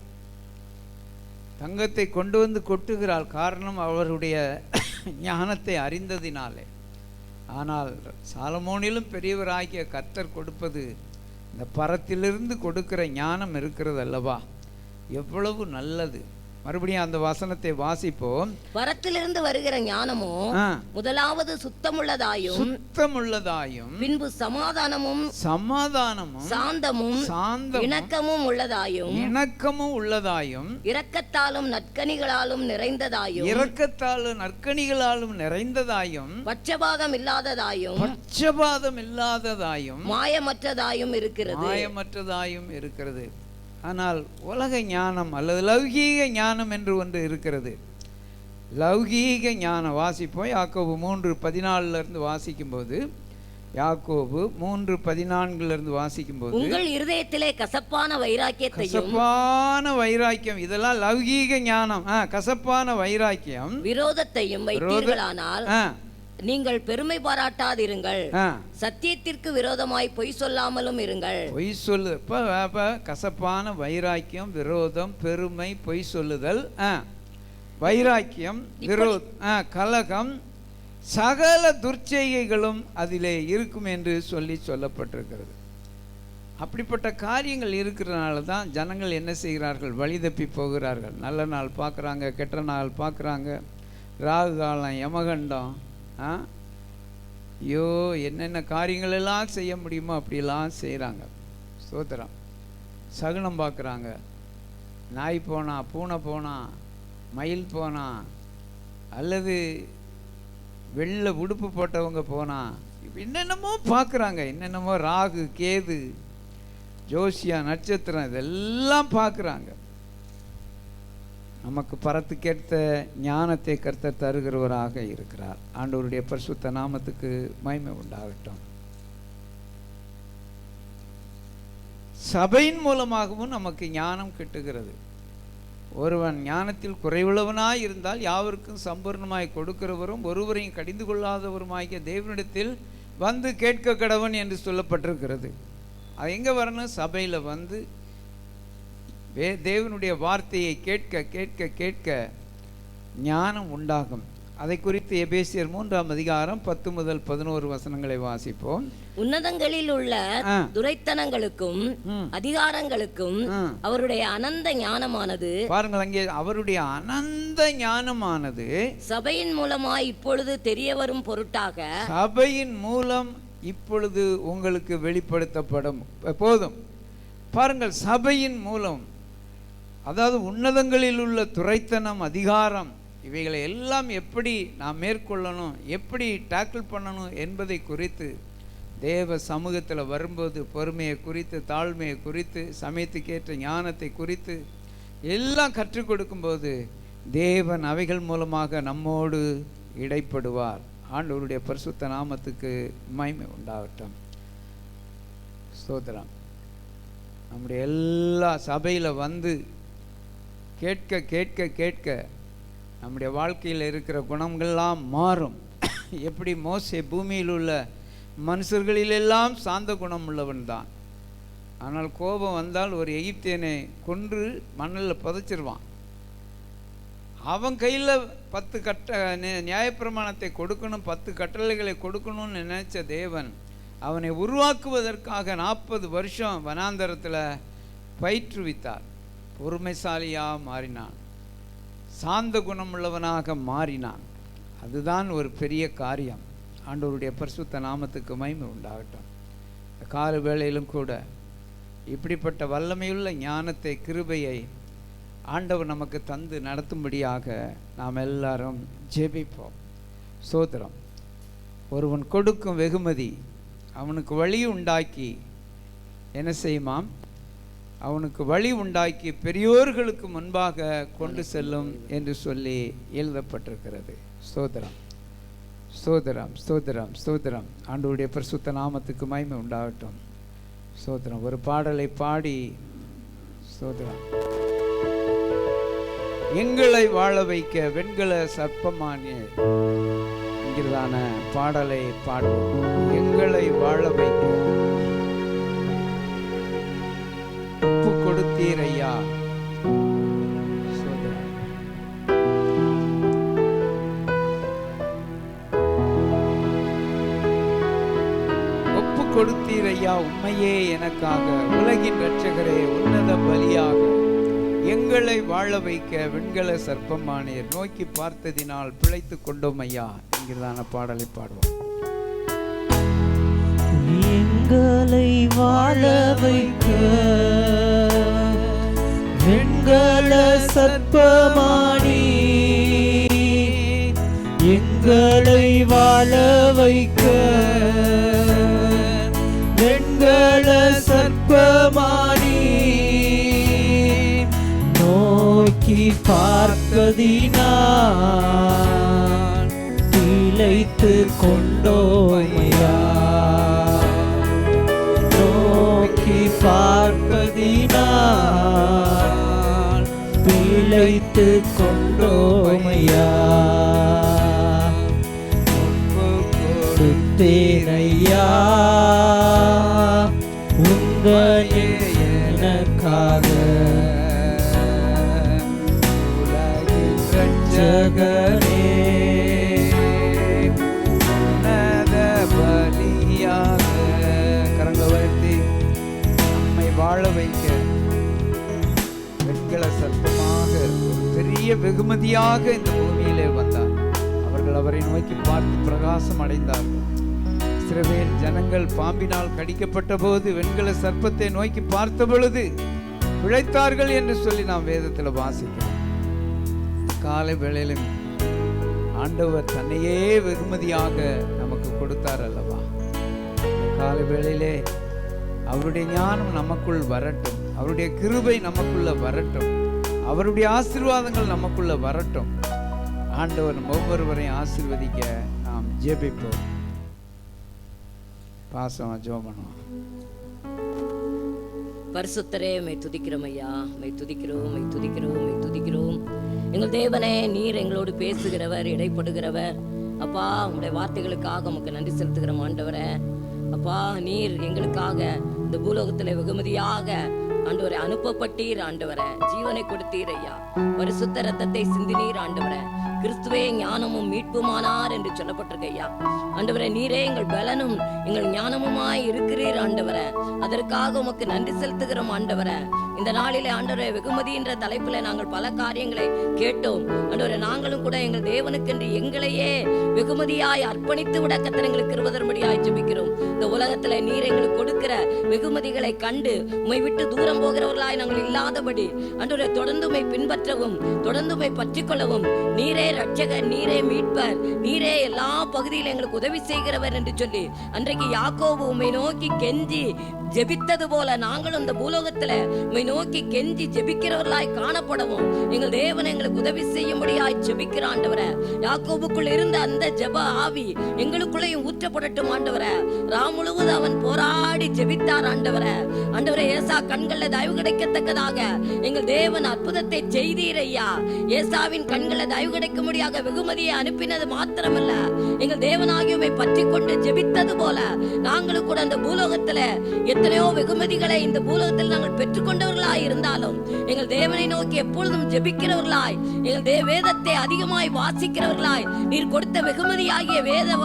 தங்கத்தை கொண்டு வந்து கொட்டுகிறாள். காரணம், அவருடைய ஞானத்தை அறிந்ததினாலே. ஆனால் சாலமோனிலும் பெரியவராகிய கர்த்தர் கொடுப்பது இந்த பரத்திலிருந்து கொடுக்கிற ஞானம் இருக்கிறது அல்லவா? எவ்வளவு நல்லது. மறுபடியும் அந்த வசனத்தை வாசிப்போம். பரத்திலிருந்து வருகிற ஞானமோ முதலாவது சுத்தமுள்ளதாயும் பின்பு சமாதானமும் சாந்தமும் இணக்கமும் உள்ளதாயும் இரக்கத்தாலும் நற்கனிகளாலும் நிறைந்ததாயும் பட்சபாதம் இல்லாததாயும் மாயமற்றதாயும் இருக்கிறது. ஆனால் உலக ஞானம் அல்லது லௌகீக ஞானம் என்று ஒன்று இருக்கிறது. லௌகீக ஞானம் வாசிப்போம். யாக்கோபு 3:14 வாசிக்கும்போது, யாக்கோபு 3:14 வாசிக்கும்போது, உங்கள் இருதயத்திலே கசப்பான வைராக்கியம், இதெல்லாம் லௌகீக ஞானம். கசப்பான வைராக்கியம், விரோதத்தையும் வைத்தீர்களானால் நீங்கள் பெருமை பாராட்டாதிருங்கள், சத்தியத்திற்கு விரோதமாய் பொய் சொல்லாமலும் இருங்கள். பொய் சொல்லு கசப்பான வைராக்கியம், விரோதம், பெருமை, பொய் சொல்லுதல், வைராக்கியம், கலகம், சகல துர்ச்செய்கைகளும் அதிலே இருக்கும் என்று சொல்லப்பட்டிருக்கிறது. அப்படிப்பட்ட காரியங்கள் இருக்கிறதுனால தான் ஜனங்கள் என்ன செய்கிறார்கள்? வழி தப்பி போகிறார்கள். நல்ல நாள் பார்க்குறாங்க, கெட்ட நாள் பார்க்குறாங்க, ராகு காலம், யமகண்டம், ஐயோ என்னென்ன காரியங்கள் எல்லாம் செய்ய முடியுமோ அப்படியெல்லாம் செய்கிறாங்க. ஸ்தோத்திரம். சகுனம் பார்க்குறாங்க, நாய் போனா, பூனை போனா, மயில் போனா, அல்லது வெள்ளை உடுப்பு போட்டவங்க போனா, என்னென்னமோ பார்க்குறாங்க. என்னென்னமோ ராகு கேது ஜோசியா நட்சத்திரம் இதெல்லாம் பார்க்குறாங்க. நமக்கு பரத்துக்கேற்ற ஞானத்தை கர்த்தர் தருகிறவராக இருக்கிறார். ஆண்டவருடைய பரிசுத்த நாமத்துக்கு மகிமை உண்டாகட்டும். சபையின் மூலமாகவும் நமக்கு ஞானம் கிட்டுகிறது. ஒருவன் ஞானத்தில் குறைவுள்ளவனாய் இருந்தால் யாவருக்கும் சம்பூர்ணமாய் கொடுக்கிறவரும் ஒருவரையும் கடிந்து கொள்ளாதவருமாகிய தேவனிடத்தில் வந்து கேட்க கடவன் என்று சொல்லப்பட்டிருக்கிறது. அது எங்கே வரணும்? சபையில் வந்து தேவனுடைய வார்த்தையை கேட்க கேட்க கேட்க ஞானம் உண்டாகும். அதை குறித்து எபேசியர் 3ஆம் அதிகாரம் 10 முதல் 11 வசனங்களை வாசிப்போம். உன்னதங்களில் உள்ள துரைத்தனங்களுக்கும் அதிகாரங்களுக்கும் அவருடைய அனந்த ஞானமானது, பாருங்கள் அங்கே அவருடைய அனந்த ஞானமானது சபையின் மூலமாய் இப்பொழுது தெரிய வரும் பொருட்டாக, சபையின் மூலம் இப்பொழுது உங்களுக்கு வெளிப்படுத்தப்படும். போதும் பாருங்கள், சபையின் மூலம், அதாவது உன்னதங்களில் உள்ள துரைத்தனம் அதிகாரம் இவைகளை எல்லாம் எப்படி நாம் மேற்கொள்ளணும், எப்படி டேக்கிள் பண்ணணும் என்பதை குறித்து தேவ சமூகத்தில் வரும்போது பொறுமையை குறித்து, தாழ்மையை குறித்து, சமயத்துக்கேற்ற ஞானத்தை குறித்து எல்லாம் கற்றுக் கொடுக்கும்போது தேவன் அவைகள் மூலமாக நம்மோடு இடைப்படுவார். ஆண்டவருடைய பரிசுத்த நாமத்துக்கு மகிமை உண்டாகட்டும். ஸ்தோத்திரம். நம்முடைய எல்லா சபையில் வந்து கேட்க கேட்க கேட்க நம்முடைய வாழ்க்கையில் இருக்கிற குணங்கள்லாம் மாறும். எப்படி மோசே பூமியில் உள்ள மனுஷர்களிலெல்லாம் சாந்த குணம் உள்ளவன் தான். ஆனால் கோபம் வந்தால் ஒரு எகிப்தியனை கொன்று மண்ணில் புதைச்சிருவான். அவன் கையில் 10 நியாயப்பிரமாணத்தை கொடுக்கணும், 10 கட்டளைகளை கொடுக்கணும்னு நினைச்ச தேவன் அவனை உருவாக்குவதற்காக 40 வருஷம் வனாந்தரத்தில் பயிற்றுவித்தார். பொறுமைசாலியாக மாறினான், சாந்த குணமுள்ளவனாக மாறினான். அதுதான் ஒரு பெரிய காரியம். ஆண்டவருடைய பரிசுத்த நாமத்துக்கு மகிமை உண்டாகட்டும். கால வேளையிலும் கூட இப்படிப்பட்ட வல்லமையுள்ள ஞானத்தை, கிருபையை ஆண்டவர் நமக்கு தந்து நடத்தும்படியாக நாம் எல்லாரும் ஜெபிப்போம். ஸ்தோத்திரம். ஒருவன் கொடுக்கும் வெகுமதி அவனுக்கு வழி உண்டாக்கி என்ன செய்யுமாம்? அவனுக்கு வழி உண்டாக்கி பெரியோர்களுக்கு முன்பாக கொண்டு செல்லும் என்று சொல்லி எழுதப்பட்டிருக்கிறது. ஸ்தோத்திரம், ஸ்தோத்திரம், ஸ்தோத்திரம், ஸ்தோத்திரம். ஆண்டவருடைய பரிசுத்த நாமத்துக்கு மகிமை உண்டாகட்டும். ஸ்தோத்திரம். ஒரு பாடலை பாடி ஸ்தோத்திரம். எங்களை வாழ வைக்க வெண்கல சர்ப்பமானே என்கிறதான பாடலை பாடுவோம். எங்களை வாழ வைக்க ஒப்பு கொடுத்தீர் ஐயா. ஒப்பு கொடுத்தீர் ஐயா உண்மையே எனக்காக, உலகின் இரட்சகரே உன்னத பலியாக. எங்களை வாழ வைக்க வெண்கல சர்ப்பமானீர், நோக்கி பார்த்ததினால் பிழைத்து கொண்டோம் ஐயா என்கிறதான பாடலை பாடுவோம். எங்களை வாழ வைக்க வெண்கல சர்ப்பமானி, எங்களை வாழ வைக்க வெண்கல சர்ப்பமானி, நோக்கி பார்ப்பதினால் பிழைத்து கொண்டோமையா, நோக்கி பார்ப்பதினால் பிழைத்து கொண்டோமையா. கொடுத்தேனையா உந்தனே எனக்காக, ஜகனே உன்னத பலியாக. கரங்களை உயர்த்தி நம்மை வாழ வைக்க வெண்கல சர்ப்பமாக ஒரு பெரிய வெகுமதியாக இந்த பூமியிலே வந்தார். அவர்கள் அவரை நோக்கி பார்த்து பிரகாசம் அடைந்தார்கள். இஸ்ரவேல் ஜனங்கள் பாம்பினால் கடிக்கப்பட்ட போது வெண்கல சர்ப்பத்தை நோக்கி பார்த்த பொழுது பிழைத்தார்கள் என்று சொல்லி நாம் வேதத்தில் வாசிக்கிறோம். காலை வேளையிலும் ஆண்டவர் தன்னையே வெகுமதியாக நமக்கு கொடுத்தார் அல்லவா? காலை வேளையிலே அவருடைய ஞானம் நமக்குள் வரட்டும், அவருடைய கிருபை நமக்குள்ள வரட்டும், அவருடைய ஆசீர்வாதங்கள் நமக்குள்ள வரட்டும். ஆண்டவர் நம்ம ஒவ்வொருவரையும் ஆசீர்வதிக்க நாம் ஜெபிப்போம். பாசமா ஜெபம் பண்ணுவோம். பரிசுத்தரே, மை துதிக்கிறோம் ஐயா, மை துதிக்கிறோம், மை துதிக்கிறோம், மை துதிக்கிறோம். எங்கள் தேவனே, நீர் எங்களோடு பேசுகிறவர், இடைப்படுகிறவர். அப்பா, உங்களுடைய வார்த்தைகளுக்காக உமக்கு நன்றி செலுத்துகிறோம் ஆண்டவரே. அப்பா, நீர் எங்களுக்காக இந்த பூலோகத்தில் வெகுமதியாக ஆண்டவரை அனுப்பப்பட்டீர் ஆண்டவரை, ஜீவனை கொடுத்தீர் ஐயா, பரிசுத்த ரத்தத்தை சிந்தினீர் ஆண்டவரை. கிறிஸ்துவே ஞானமும் மீட்புமானார் என்று சொல்லப்பட்டிருக்க ஐயா. ஆண்டவரே, நீரே எங்கள் பலனும் எங்கள் ஞானமுமாய் இருக்கிறீர் ஆண்டவரை. அதற்காக உமக்கு நன்றி செலுத்துகிறோம் ஆண்டவரை. இந்த நாளிலே ஆண்டவரே, வெகுமதி என்ற தலைப்புல நாங்கள் பல காரியங்களை கேட்டோம் ஆண்டவரே. நாங்களும் கூட எங்கள் தேவனுக்கென்று எங்களையே வெகுமதியாய் அர்ப்பணித்து விட கர்த்தர் எங்களுக்கு கிருபையாய் ஜெபிக்கிறோம். இந்த உலகத்துல நீர் எங்களுக்கு கொடுக்கிற வெகுமதிகளை கண்டு உம்மை விட்டு தூரம் போகிறவர்களாய் நாங்கள் இல்லாதபடி ஆண்டவரே, தொடர்ந்து உம்மை பின்பற்றவும், தொடர்ந்து உம்மை பற்றிக் கொள்ளவும், நீரே ரட்சகர், நீரே மீட்பர், நீரே எல்லா பகுதியிலும் எங்களுக்கு உதவி செய்கிறவர் என்று சொல்லி அன்றைக்கு யாக்கோபு உம்மை நோக்கி கெஞ்சி ஜெபித்தது போல நாங்களும் இந்த பூலோகத்துல உம்மை நோக்கி கெஞ்சி ஜெபிக்கிறவர்களாய் காணப்படவும் எங்கள் தேவன் எங்களுக்கு உதவி செய்யும்படியாய் ஜெபிக்கிற ஆண்டவரே. யாக்கோபுக்குள் இருந்த அந்த ஜெப ஆவி எங்களுக்குள்ளேயும் ஊற்றப்படட்டும் ஆண்டவரே. ராம் முழுவதும் அவன் போராடி ஜெபித்தார் ஆண்டவரே. ஆண்டவரே, ஏசா கண்கள்ல தயவு கிடைக்கத்தக்கதாக எங்கள் தேவன் அற்புதத்தை செய்தீர் ஐயா. ஏசாவின் கண்கள்ல தயவு கிடைக்கும்படியாக வெகுமதியை அனுப்பினது மாத்திரமல்ல, எங்கள் தேவனாகியவை பற்றி கொண்டு ஜெபித்தது போல நாங்களும் கூட அந்த பூலோகத்துல எத்தனையோ வெகுமதிகளை இந்த பூலோகத்தில் நாங்கள் பெற்றுக்கொண்டவர்களாய் இருந்தாலும் எங்கள் தேவனை நோக்கி எப்பொழுதும் ஜெபிக்கிறவர்களாய், எங்கள் வேதத்தை அதிகமாய் வாசிக்கிறவர்களாய், நீர் கொடுத்த வெகுமதியாகிய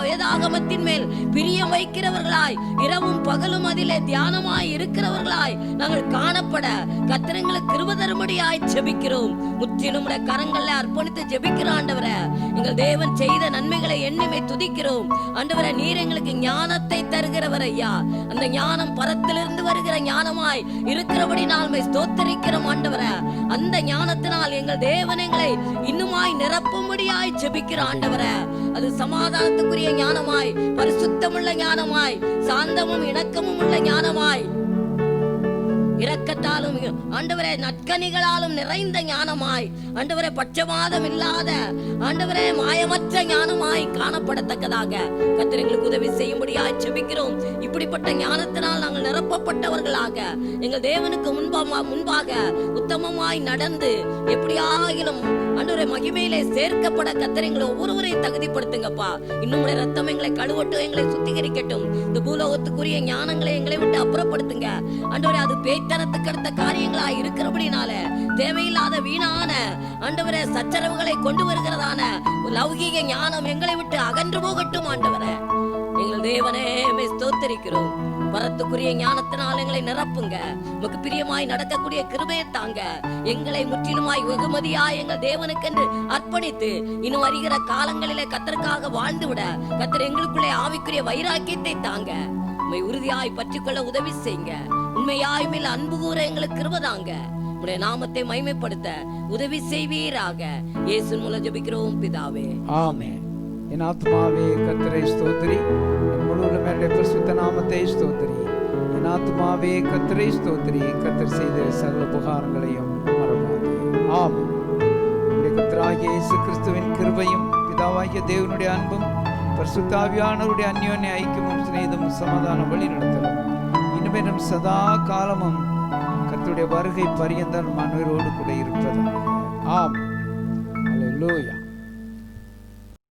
வேதாகமத்தின் மேல் பிரியம் வைக்கிறவர்களாய், இரவும் பகலும் அதிலே தியானமாய் இருக்கிறவர்களாய் நாங்கள் காணப்பட கர்த்தர் எங்களுக்கு கிருபை தரும்படியாய் ஜெபிக்கிறோம். முற்றிலும் கரங்களை அர்ப்பணித்து ஜெபிக்கிற ஆண்டவரே, எங்கள் தேவன் செய்த நன்மைகளை எண்ணிமை துதிக்கிறோம் ஆண்டவரே. நீர் எங்களுக்கு ஞானத்தை தருகிறவர் ஐயா. அந்த ஞானம் பரத்திலிருந்து வருகிற ஞானமாய் இருக்கிறபடி நாள் ஸ்தோத்தரிக்கிறோம் ஆண்டவரே. அந்த ஞானத்தினால் எங்கள் தேவன் எங்களை இன்னுமாய் நிரப்பும்படியாய் ஜெபிக்கிற ஆண்டவரே. அது சமாதானத்துக்குரிய ஞானமாய், பரிசுத்தமுள்ள ஞானமாய், சாந்தமும் இணக்கமும் உள்ள ஞானமாய், இரக்கத்தாலும் ஆண்டவரே நற்கனிகளாலும் நிறைந்த ஞானமாய், ஆண்டவரே பட்சபாதம் இல்லாத ஆண்டவரே மாயமற்ற ஞானமாய் காணப்படத்தக்கதாக கர்த்தர் எங்களுக்கு உதவி செய்யும்படியாய் ஜெபிக்கிறோம். இப்படிப்பட்ட ஞானத்தினால் நாங்கள் நிரப்பப்பட்டவர்களாக எங்கள் தேவனுக்கு முன்பாக உத்தமமாய் நடந்து எப்படியாகிலும் ஆண்டவரே மகிமையிலே சேர்க்கப்பட கர்த்தர் எங்களை ஒவ்வொருவரையும் தகுதிப்படுத்துங்கப்பா. இன்னும் ரத்தம் எங்களை கழுவட்டும், எங்களை சுத்திகரிக்கட்டும். இந்த பூலோகத்துக்குரிய ஞானங்களை எங்களை விட்டு அப்புறப்படுத்துங்க ஆண்டவரே. அது பேய்த்தனத்துக்கு அடுத்த காரியங்களா இருக்கிறபடினால தேவையில்லாத வீணான ஆண்டவரே சச்சரவுகளை கொண்டு வருகிறதான லௌகீக ஞானம் எங்களை விட்டு அகன்று போகட்டும் ஆண்டவரே. எங்கள் தேவனே ஸ்தோத்திரிக்கிறோம். பரத்துக்குரிய ஞானத்தினால் எங்களை நிரப்புங்க. உமக்கு பிரியமாய் நடக்கக்கூடிய கிருபையை தாங்க. எங்களை முற்றிலுமாய் வெகுமதியாய் எங்கள் தேவனுக்கென்று அர்ப்பணித்து இன்னும் வருகிற காலங்களிலே கர்த்தருக்காக வாழ்ந்து விட கர்த்தர் எங்களுக்குள்ளே ஆவிக்குரிய வைராக்கியத்தை தாங்க. உம்மை உறுதியாய் பற்றிக்கொள்ள உதவி செய்யுங்க. உண்மையாய் மேல் அன்பு கூற எங்களுக்கு கிருபை தாங்க. உம்முடைய நாமத்தை மகிமைப்படுத்த உதவி செய்வீராக. இயேசு மூலம் ஜெபிக்கிறோம் பிதாவே, ஆமென். என் ஆத்மாவே கர்த்தரை ஸ்தோத்திரி, என் முழு உள்ளமே பரிசுத்த நாமத்தை ஸ்தோத்திரி. என் ஆத்மாவே கர்த்தரை ஸ்தோத்திரி, கர்த்தர் செய்த சகல உபகாரங்களையும் மறவாதே. ஆமென். நம்முடைய கர்த்தராகிய இயேசு கிறிஸ்துவின் கிருபையும் பிதாவாகிய தேவனுடைய அன்பும் பரிசுத்த ஆவியானவருடைய அந்யோன்ய ஐக்கியமும் சிநேகமும் சமாதான வழி நடத்தலும் இனிமேலும் சதா காலமும் கர்த்தருடைய வருகை பரியந்தம் மனோரோடு கூட இருப்பதாக. ஆமென். அல்லேலூயா.